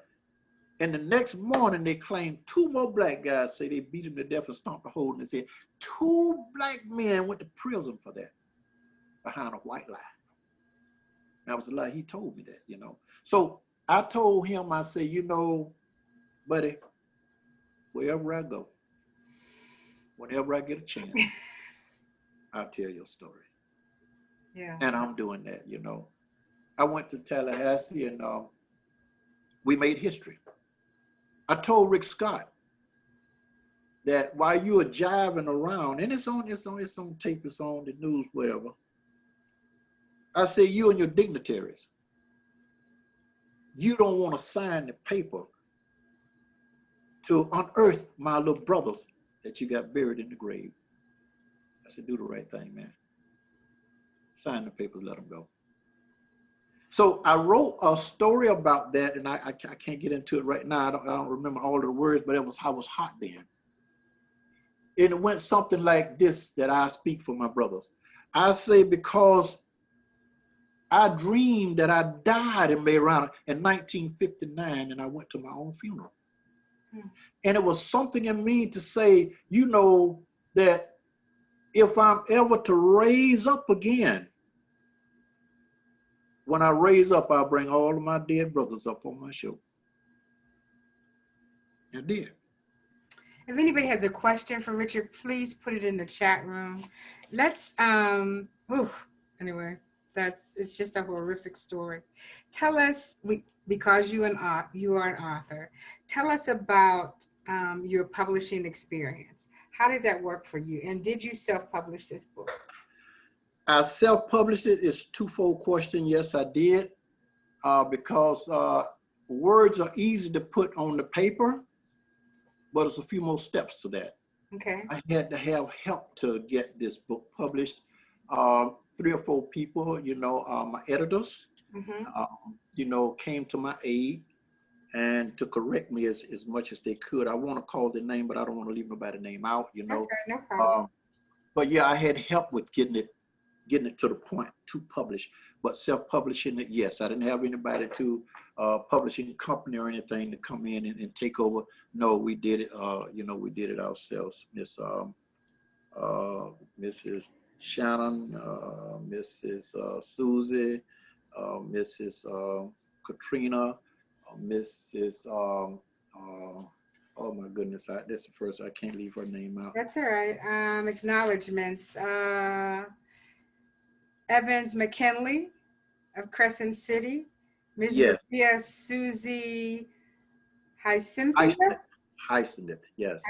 And the next morning they claimed 2 more black guys say they beat him to death and stomped a hole in his head. 2 black men went to prison for that behind a white lie. That was a lie. He told me that, you know. So I told him, I said, you know, buddy, wherever I go, whenever I get a chance, I'll tell your story. Yeah. And I'm doing that, you know. I went to Tallahassee and we made history. I told Rick Scott that while you were jiving around, and it's on tape, it's on the news, whatever. I said, you and your dignitaries, you don't want to sign the paper to unearth my little brothers that you got buried in the grave. I said, do the right thing, man. Sign the papers, let them go. So I wrote a story about that, and I can't get into it right now. I don't remember all of the words, but I was hot then. And it went something like this, that I speak for my brothers. I say, because I dreamed that I died in Mayrana in 1959, and I went to my own funeral. And it was something in me to say, you know, that if I'm ever to raise up again, when I raise up, I'll bring all of my dead brothers up on my show. I did. If anybody has a question for Richard, please put it in the chat room. Let's, anyway, it's just a horrific story. Tell us, because you are an author, tell us about your publishing experience. How did that work for you? And did you self-publish this book? I self-published it. It's a twofold question. Yes, I did, because words are easy to put on the paper, but it's a few more steps to that. Okay. I had to have help to get this book published. 3 or 4 people, you know, my editors, you know, came to my aid and to correct me as much as they could. I want to call their name, but I don't want to leave nobody's name out, you know. That's right, no problem. But yeah, I had help with getting it to the point to publish. But self-publishing it, yes, I didn't have anybody to publishing company or anything to come in and take over. No, we did it. You know, we did it ourselves. Mrs. Shannon, Mrs. Susie, Mrs. Katrina, Mrs. Oh my goodness, that's the first. I can't leave her name out. That's all right. Acknowledgements. Evans McKinley of Crescent City. Ms. Yes. Maria Susie Hyacinth. Hyacinth, yes.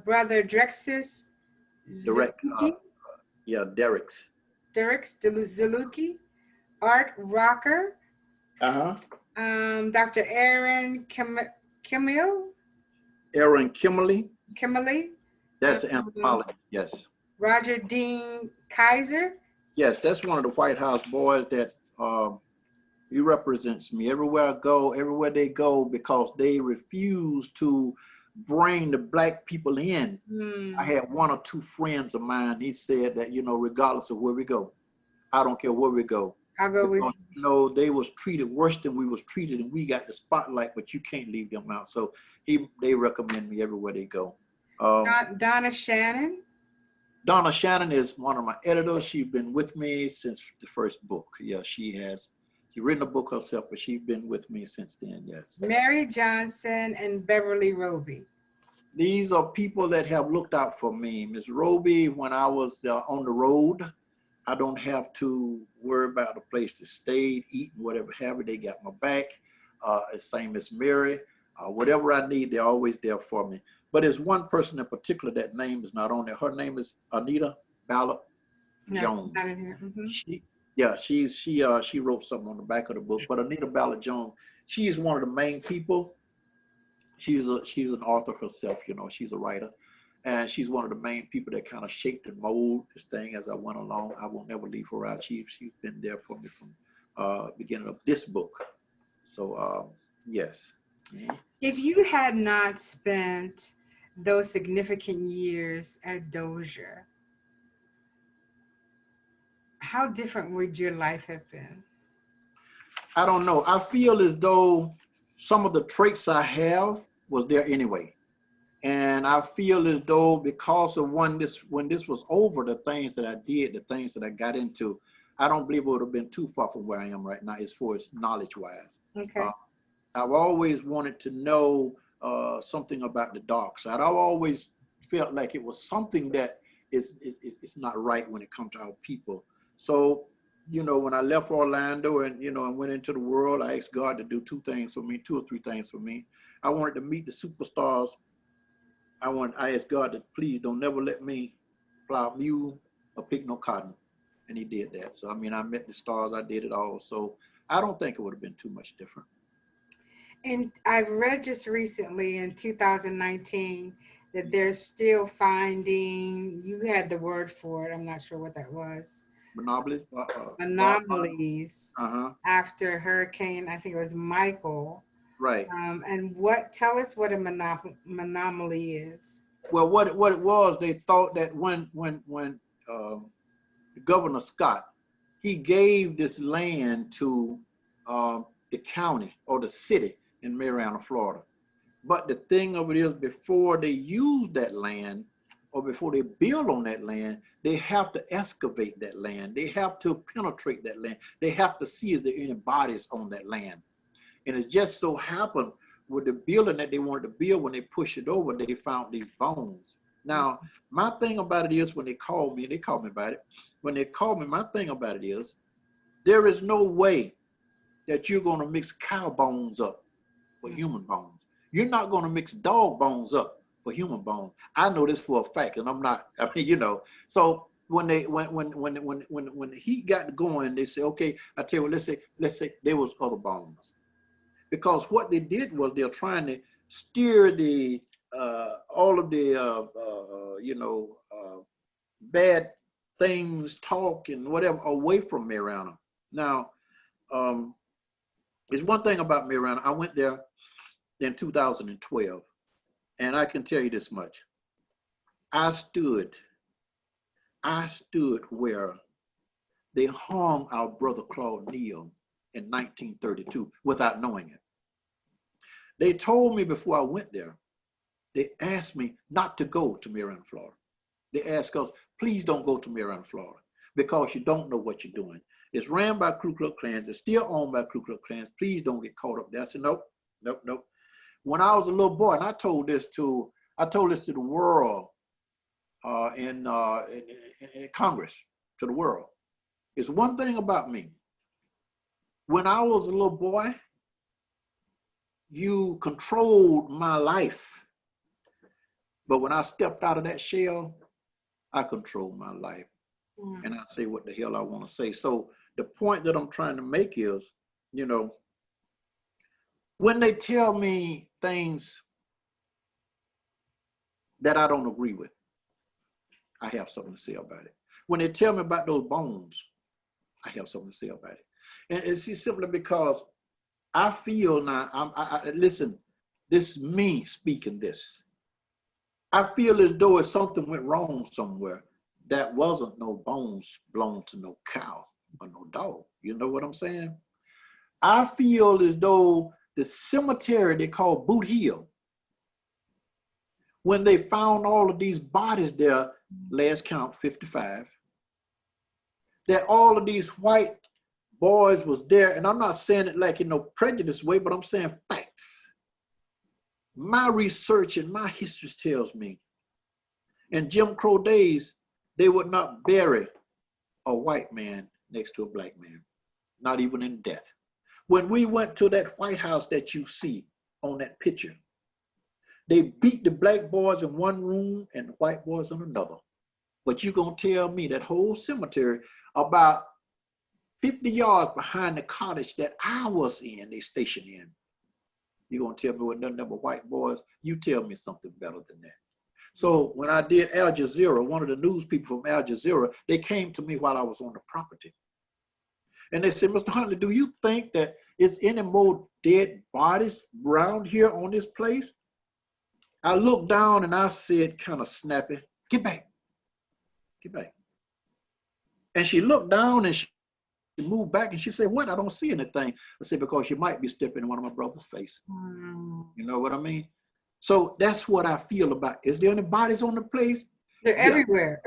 Brother Drexis Direct, Zuki. Yeah, Derek's. Derek Zaluki, Art Rocker, Uh-huh. Dr. Aaron Kimil, Aaron Kimberly. Kimberly, That's the um, anthropologist. Yes. Roger Dean Kaiser. Yes, that's one of the White House boys that he represents me everywhere I go, everywhere they go, because they refuse to bring the black people in. I Hmm. had one or two friends of mine. He said that, you know, regardless of where we go, I don't care where we go, I'll go with because you know they was treated worse than we was treated, and we got the spotlight, but you can't leave them out. So they recommend me everywhere they go. Donna Shannon. Donna Shannon is one of my editors. She's been with me since the first book. Yeah, she has. She written a book herself, but she's been with me since then. Yes. Mary Johnson and Beverly Roby. These are people that have looked out for me. Miss Roby, when I was on the road, I don't have to worry about a place to stay, eat, and whatever have it. They got my back. Same as Mary. Whatever I need, they're always there for me. But there's one person in particular that name is not on there. Her name is Anita Ballard No, Jones. not in here. Mm-hmm. She wrote something on the back of the book. But Anita Ballard Jones, she is one of the main people. She's an author herself, you know, she's a writer. And she's one of the main people that kind of shaped and molded this thing as I went along. I will never leave her out. She's been there for me from beginning of this book. So yes. If you had not spent those significant years at Dozier, how different would your life have been? I don't know. I feel as though some of the traits I have was there anyway. And I feel as though because of when this was over, the things that I did, the things that I got into, I don't believe it would have been too far from where I am right now as far as knowledge wise. Okay. I've always wanted to know something about the dark side. I've always felt like it was something that is not right when it comes to our people. So, you know, when I left Orlando and, you know, and went into the world, I asked God to do two or three things for me. I wanted to meet the superstars. I asked God to please don't never let me plow a mule or pick no cotton. And he did that. So, I mean, I met the stars, I did it all. So I don't think it would have been too much different. And I've read just recently in 2019 that they're still finding, you had the word for it, I'm not sure what that was, Monopolies, anomalies uh-huh. after Hurricane, I think it was Michael. Right. And tell us what a monomaly is. Well, what it was, they thought that when Governor Scott, he gave this land to the county or the city in Marietta, Florida. But the thing of it is, before they use that land or before they build on that land, they have to excavate that land. They have to penetrate that land. They have to see if there are any bodies on that land. And it just so happened with the building that they wanted to build, when they pushed it over, they found these bones. Now, my thing about it is when they called me about it. When they called me, my thing about it is there is no way that you're going to mix cow bones up for human bones. You're not going to mix dog bones up for human bones. I know this for a fact, and I'm not. I mean, you know. So when the heat got going, they say, okay, I tell you what, let's say there was other bones, because what they did was they're trying to steer the all of the bad things, talk and whatever away from Mariana. Now, there's one thing about Mariana. I went there in 2012, and I can tell you this much. I stood where they hung our brother Claude Neal in 1932 without knowing it. They told me before I went there, they asked me not to go to Marietta, Florida. They asked us, please don't go to Marietta, Florida, because you don't know what you're doing. It's ran by Ku Klux Klans. It's still owned by Ku Klux Klans. Please don't get caught up there. I said, nope, nope, nope. When I was a little boy, and I told this to the world in Congress, to the world. It's one thing about me. When I was a little boy, you controlled my life. But when I stepped out of that shell, I controlled my life. and I say what the hell I want to say. So the point that I'm trying to make is, you know, when they tell me things that I don't agree with, I have something to say about it. When they tell me about those bones, I have something to say about it. And it's just simply because I feel now, listen, this is me speaking this. I feel as though if something went wrong somewhere, that wasn't no bones belong to no cow or no dog. You know what I'm saying? I feel as though the cemetery they call Boot Hill, when they found all of these bodies there, last count 55, that all of these white boys was there, and I'm not saying it like in no prejudice way, but I'm saying facts. My research and my history tells me in Jim Crow days, they would not bury a white man next to a black man, not even in death. When we went to that White House that you see on that picture, they beat the black boys in one room and the white boys in another. But you gonna tell me that whole cemetery, about 50 yards behind the cottage that I was in, they stationed in, you gonna tell me what nothing but white boys? You tell me something better than that. So when I did Al Jazeera, one of the news people from Al Jazeera, they came to me while I was on the property. And they said, Mr. Huntley, do you think that it's any more dead bodies around here on this place? I looked down and I said, kind of snappy, get back, get back. And she looked down and she moved back and she said, what? I don't see anything. I said, because you might be stepping in one of my brother's face. You know what I mean? So that's what I feel about. Is there any bodies on the place? They're everywhere.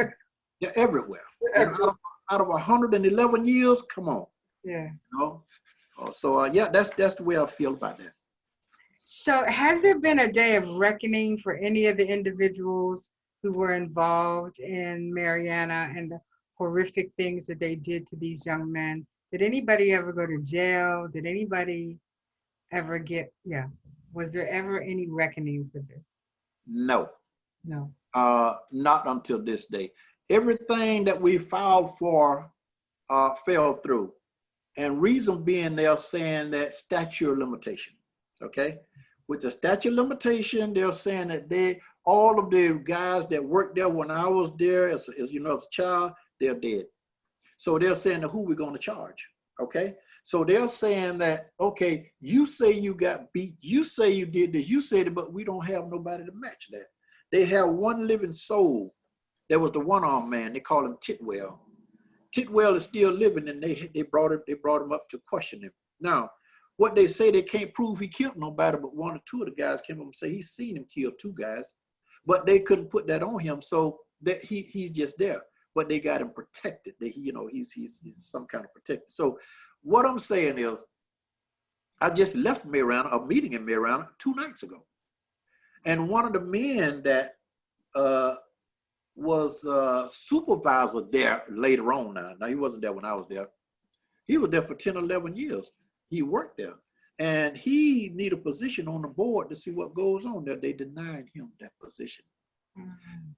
They're everywhere. They're everywhere. Out of 111 years, come on. Yeah. You know? So yeah, that's the way I feel about that. So has there been a day of reckoning for any of the individuals who were involved in Mariana and the horrific things that they did to these young men? Did anybody ever go to jail? Did anybody ever get, was there ever any reckoning for this? No. No. Not until this day. Everything that we filed for fell through. And reason being, they're saying that statute of limitation, okay? With the statute of limitation, they're saying that all of the guys that worked there when I was there, as you know, as a child, they're dead. So they're saying that who we're going to charge, okay? So they're saying that, okay, you say you got beat, you say you did this, you said it, but we don't have nobody to match that. They have one living soul. There was the one-armed man. They call him Titwell. Titwell is still living, and they brought him up to question him. Now, what they say, they can't prove he killed nobody, but one or two of the guys came up and say he's seen him kill two guys, but they couldn't put that on him, so that he's just there. But they got him protected. That he's some kind of protected. So what I'm saying is, I just left Mariana, a meeting in Mariana 2 nights ago, and one of the men that was supervisor there later on now he wasn't there when I was there. He was there for 10, 11 years. He worked there. And he needed a position on the board to see what goes on there. They denied him that position.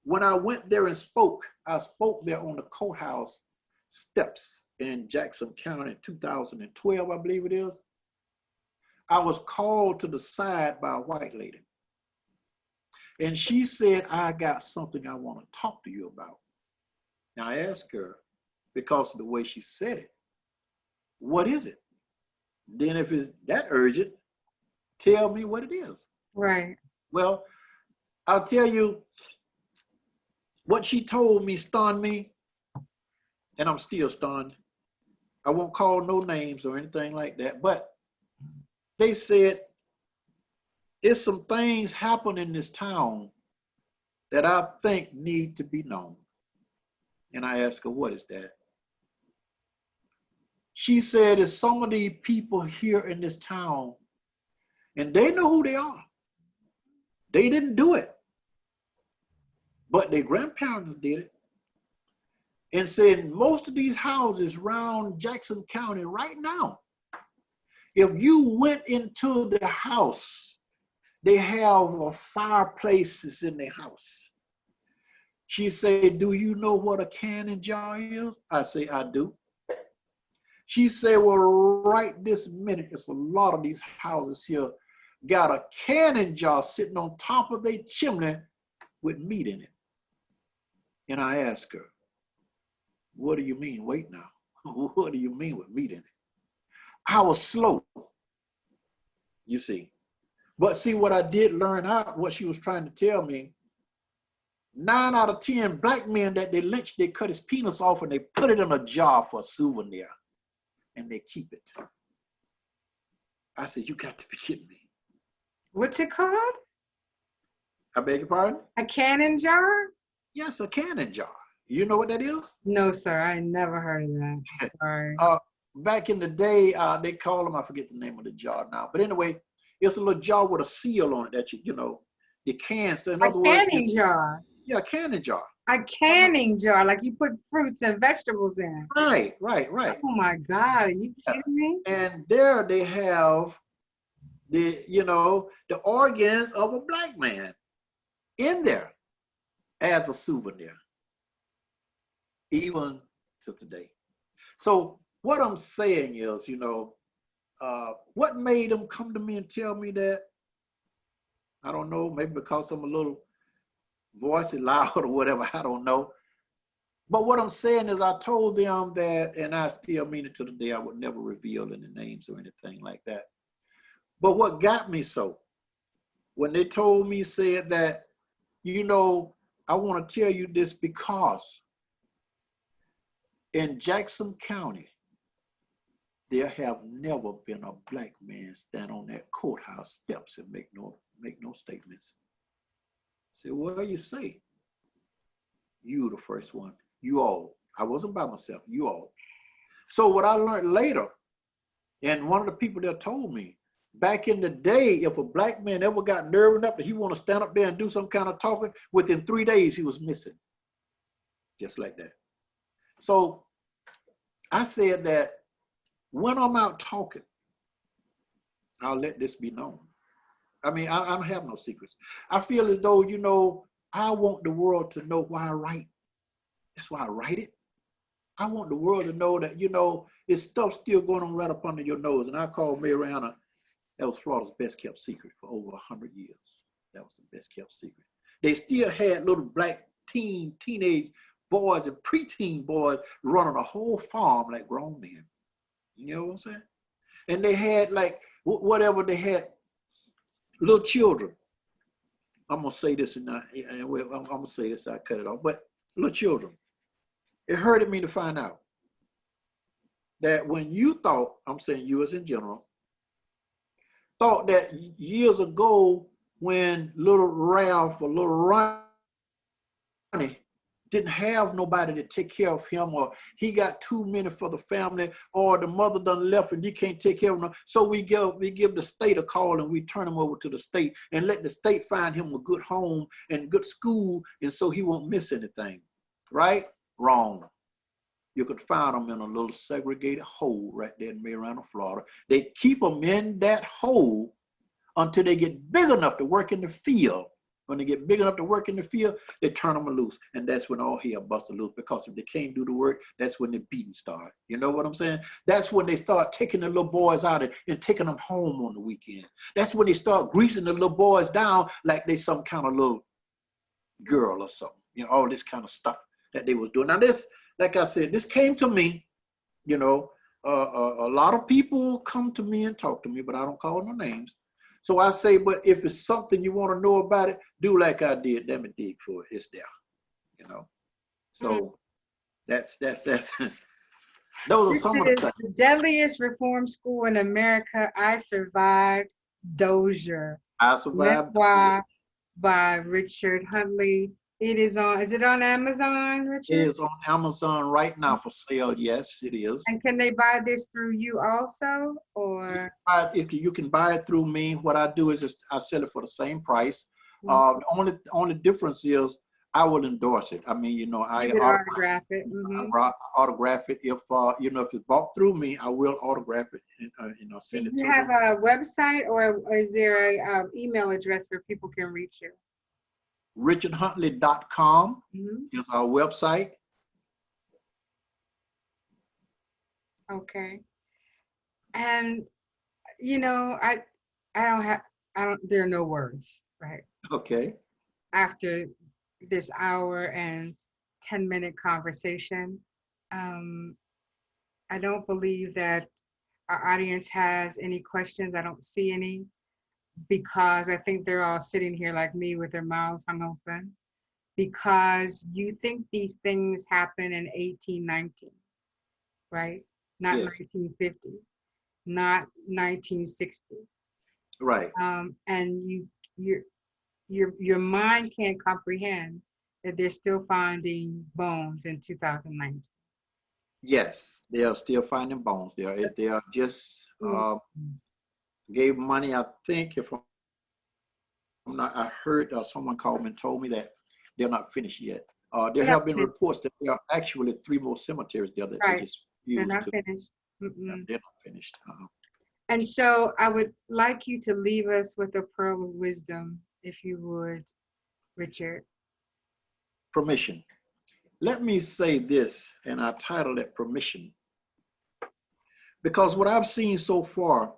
When I went there and spoke, I spoke there on the courthouse steps in Jackson County in 2012, I believe it is. I was called to the side by a white lady. And she said, I got something I want to talk to you about. And I asked her, because of the way she said it, what is it? Then if it's that urgent, tell me what it is. Right. Well, I'll tell you, what she told me stunned me, and I'm still stunned. I won't call no names or anything like that, but they said, it's some things happen in this town that I think need to be known. And I asked her, what is that? She said, it's some of these people here in this town, and they know who they are. They didn't do it, but their grandparents did it. And said, most of these houses around Jackson County right now, if you went into the house, they have fireplaces in their house. She said, do you know what a canning jar is? I say, I do. She said, well, right this minute, it's a lot of these houses here got a canning jar sitting on top of their chimney with meat in it. And I asked her, what do you mean? Wait now. What do you mean with meat in it? I was slow, you see. But see, what I did learn out, what she was trying to tell me, 9 out of 10 black men that they lynched, they cut his penis off and they put it in a jar for a souvenir and they keep it. I said, you got to be kidding me. What's it called? I beg your pardon? A canning jar? Yes, a canning jar. You know what that is? No, sir. I never heard of that. Sorry. Back in the day, they call them, I forget the name of the jar now. But anyway, it's a little jar with a seal on it that you know, the cans. In other words, canning jar. Yeah, a canning jar. A canning jar, like you put fruits and vegetables in. Right. Oh my God, are you kidding me? And there they have the, you know, the organs of a black man in there as a souvenir, even to today. So what I'm saying is, you know, what made them come to me and tell me that? I don't know, maybe because I'm a little voice loud or whatever, I don't know. But what I'm saying is I told them that, and I still mean it to the day, I would never reveal any names or anything like that. But what got me so, when they told me, said that, you know, I want to tell you this because in Jackson County, there have never been a black man stand on that courthouse steps and make no statements. I said, what do you say? You the first one. You all. I wasn't by myself. You all. So what I learned later, and one of the people that told me, back in the day, if a black man ever got nerve enough that he want to stand up there and do some kind of talking, within 3 days he was missing. Just like that. So I said that when I'm out talking, I'll let this be known. I mean, I don't have no secrets. I feel as though, you know, I want the world to know why I write. That's why I write it. I want the world to know that, you know, it's stuff still going on right up under your nose. And I call Mariana, that was Florida's best kept secret for over 100 years. That was the best kept secret. They still had little black teenage boys and preteen boys running a whole farm like grown men. You know what I'm saying? And they had like, whatever they had, little children. I'm gonna say this and I'm gonna say this, I cut it off, but little children. It hurted me to find out that when you thought, I'm saying you as in general, thought that years ago when little Ralph or little Ronnie didn't have nobody to take care of him, or he got too many for the family, or the mother done left and you can't take care of him. So we give the state a call and we turn him over to the state and let the state find him a good home and good school, and so he won't miss anything, right? Wrong. You could find them in a little segregated hole right there in Mariana, Florida. They keep them in that hole until they get big enough to work in the field. When they get big enough to work in the field, they turn them loose. And that's when all hell busted loose, because if they can't do the work, that's when the beating start. You know what I'm saying? That's when they start taking the little boys out and taking them home on the weekend. That's when they start greasing the little boys down like they some kind of little girl or something. You know, all this kind of stuff that they was doing. Now this, like I said, this came to me, you know, a lot of people come to me and talk to me, but I don't call no names. So I say, but if it's something you want to know about it, do like I did. Let me dig for it. It's there, you know. So that's those are some of the things. The deadliest reform school in America, I Survived Dozier. I Survived Dozier. By Richard Huntley. It is it on Amazon, Richard? It is on Amazon right now for sale. Yes, it is. And can they buy this through you also, or? If you can buy it through me, what I do is just I sell it for the same price. The only difference is I will endorse it. I mean, you know, I autograph it. I autograph it. If you know, if it's bought through me, I will autograph it and you know, send it to you. Do you have a website, or is there a email address where people can reach you? richardhuntley.com Mm-hmm. is our website. Okay. And you know, I don't, there are no words, right? Okay. After this hour and 10-minute conversation, um, I don't believe that our audience has any questions. I don't see any because I think they're all sitting here like me with their mouths hung open because you think these things happen in 1819, right? Not Yes. 1950, not 1960. Right. And your mind can't comprehend that they're still finding bones in 2019. Yes, they are still finding bones. They are just gave money. I think if I'm not, I heard someone called me and told me that they're not finished yet. There They're not have been finished. reports that there are actually 3 more cemeteries there that they Right. just They're used not to. finished. Mm-mm. They're not finished. And so I would like you to leave us with a pearl of wisdom, if you would, Richard. Permission. Let me say this, and I titled it Permission, because what I've seen so far,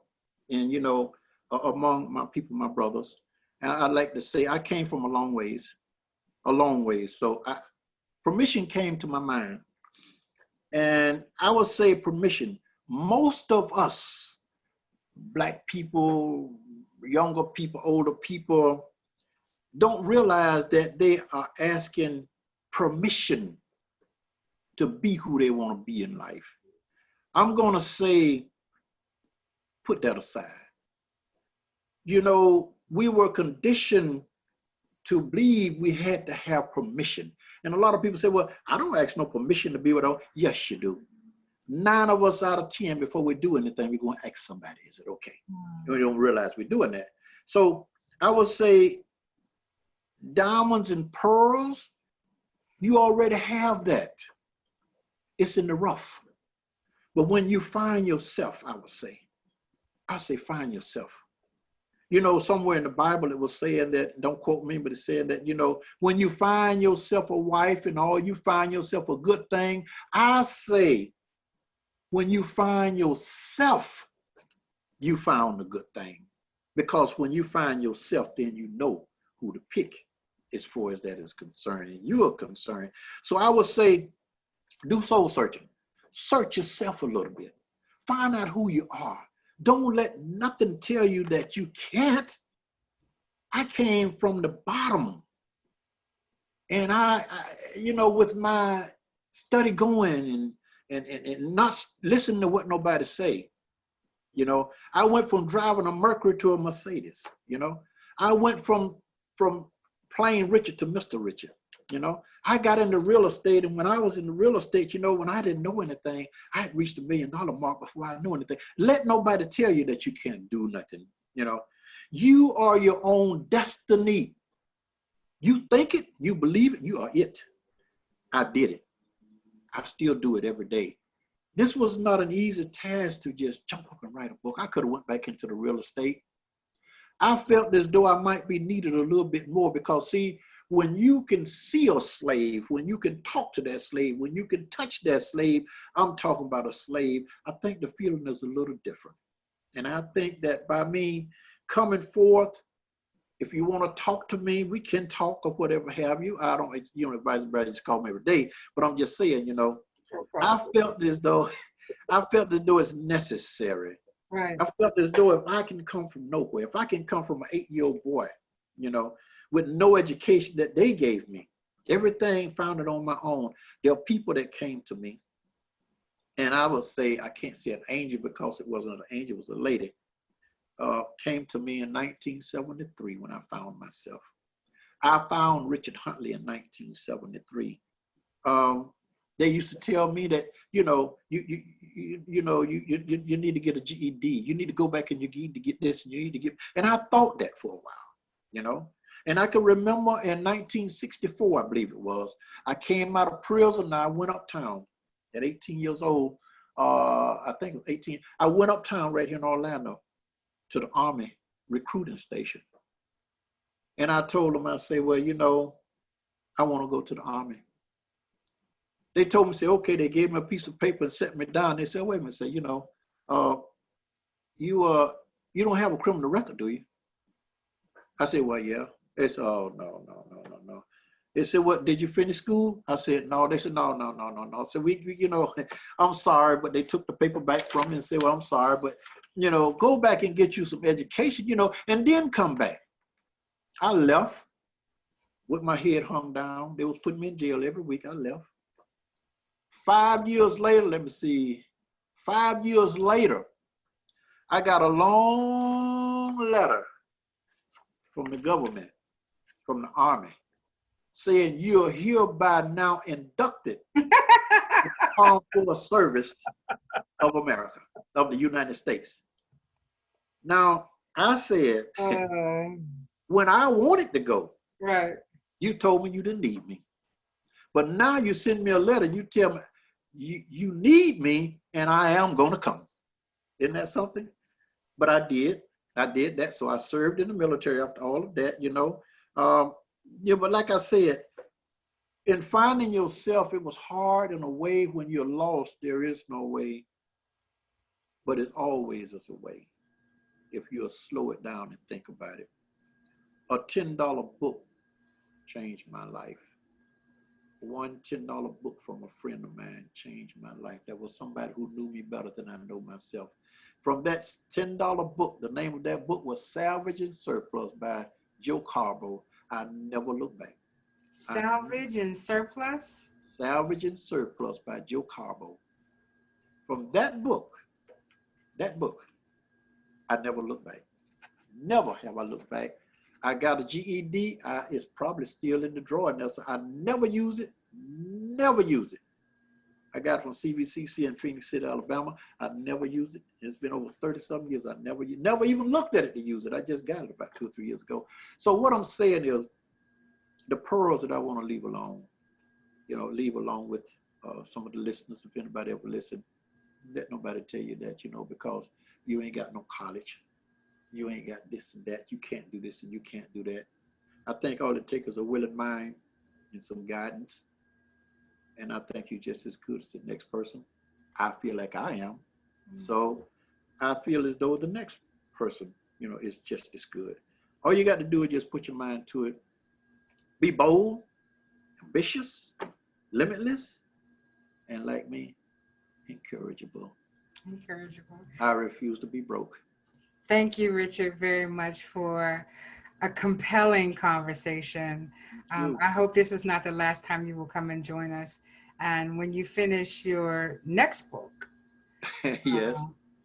and among my people, my brothers, and I'd like to say I came from a long ways. So permission came to my mind. And I would say permission. Most of us, Black people, younger people, older people, don't realize that they are asking permission to be who they want to be in life. I'm going to say, put that aside. We were conditioned to believe we had to have permission. And a lot of people say, well, I don't ask no permission to be with them. Yes, you do. 9 of us out of 10, before we do anything, we're going to ask somebody, is it okay? And we don't realize we're doing that. So I would say diamonds and pearls, you already have that. It's in the rough. But when you find yourself, I say find yourself. Somewhere in the Bible it was saying that, don't quote me, but it's saying that, when you find yourself a wife and all, you find yourself a good thing. I say, when you find yourself, you found a good thing. Because when you find yourself, then you know who to pick as far as that is concerned, and you are concerned. So I would say, do soul searching. Search yourself a little bit. Find out who you are. Don't let nothing tell you that you can't. I came from the bottom. And I with my study going and not listening to what nobody say, I went from driving a Mercury to a Mercedes, I went from plain Richard to Mr. Richard, I got into real estate. And when I was in the real estate, when I didn't know anything, I had reached $1 million mark before I knew anything. Let nobody tell you that you can't do nothing, You are your own destiny. You think it, you believe it, you are it. I did it. I still do it every day. This was not an easy task to just jump up and write a book. I could have went back into the real estate. I felt as though I might be needed a little bit more because, see, when you can see a slave, when you can talk to that slave, when you can touch that slave, I'm talking about a slave, I think the feeling is a little different. And I think that by me coming forth, if you want to talk to me, we can talk or whatever have you. I don't, advise everybody to call me every day, but I'm just saying, I felt as though it's necessary. Right. I felt as though if I can come from nowhere, if I can come from an 8-year-old boy, with no education that they gave me, everything founded on my own. There are people that came to me, and I would say, I can't say an angel because it wasn't an angel, it was a lady. Came to me in 1973 when I found myself. I found Richard Huntley in 1973. They used to tell me that, you need to get a GED. You need to go back in your GED to get this, and you need to get, and I thought that for a while, And I can remember in 1964, I believe it was, I came out of prison and I went uptown at 18 years old. I think it was 18. I went uptown right here in Orlando to the Army recruiting station. And I told them, I said, well, you know, I want to go to the Army. They told me, say, okay, they gave me a piece of paper and set me down. They said, wait a minute, say, you know, you don't have a criminal record, do you? I said, well, yeah. They said, oh, no. They said, what, did you finish school? I said, no. They said, no. So we you know, I'm sorry, but they took the paper back from me and said, well, I'm sorry, but, you know, go back and get you some education, you know, and then come back. I left with my head hung down. They was putting me in jail every week. I left. 5 years later, let me see, 5 years later, I got a long letter from the government, from the Army, saying you're hereby now inducted to the Armed Forces Service of America, of the United States. Now, I said, when I wanted to go, right. You told me you didn't need me. But now you send me a letter, you tell me you need me and I am gonna come. Isn't that something? But I did that. So I served in the military after all of that, you know. Yeah, but like I said, in finding yourself, it was hard in a way. When you're lost, there is no way, but it's always is a way if you'll slow it down and think about it. A $10 book changed my life. One $10 book from a friend of mine changed my life. That was somebody who knew me better than I know myself. From that $10 book, the name of that book was Salvage and Surplus by Joe Carbo. I never look back. Salvage and Surplus? Salvage and Surplus by Joe Carbo. From that book, I never look back. Never have I looked back. I got a GED. It's probably still in the drawer now, so I never use it. Never use it. I got it from CVCC in Phoenix City, Alabama. I never use it. It's been over 30-something years. I never even looked at it to use it. I just got it about 2 or 3 years ago. So what I'm saying is, the pearls that I want to leave alone, you know, leave along with some of the listeners, if anybody ever listen, let nobody tell you that, you know, because you ain't got no college. You ain't got this and that. You can't do this and you can't do that. I think all it takes is a willing mind and some guidance. And I think you're just as good as the next person. I feel like I am. So I feel as though the next person, you know, is just as good. All you got to do is just put your mind to it. Be bold, ambitious, limitless, and like me, incorrigible. Incorrigible. I refuse to be broke. Thank you, Richard, very much for a compelling conversation. I hope this is not the last time you will come and join us. And when you finish your next book, Yes.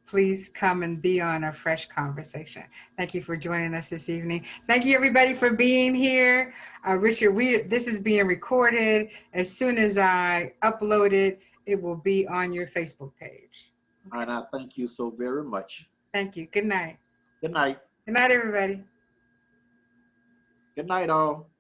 Please come and be on a fresh conversation. Thank you for joining us this evening. Thank you, everybody, for being here. Richard, this is being recorded. As soon as I upload it, it will be on your Facebook page. Okay. And I thank you so very much. Thank you. Good night. Good night. Good night, everybody. Good night, all.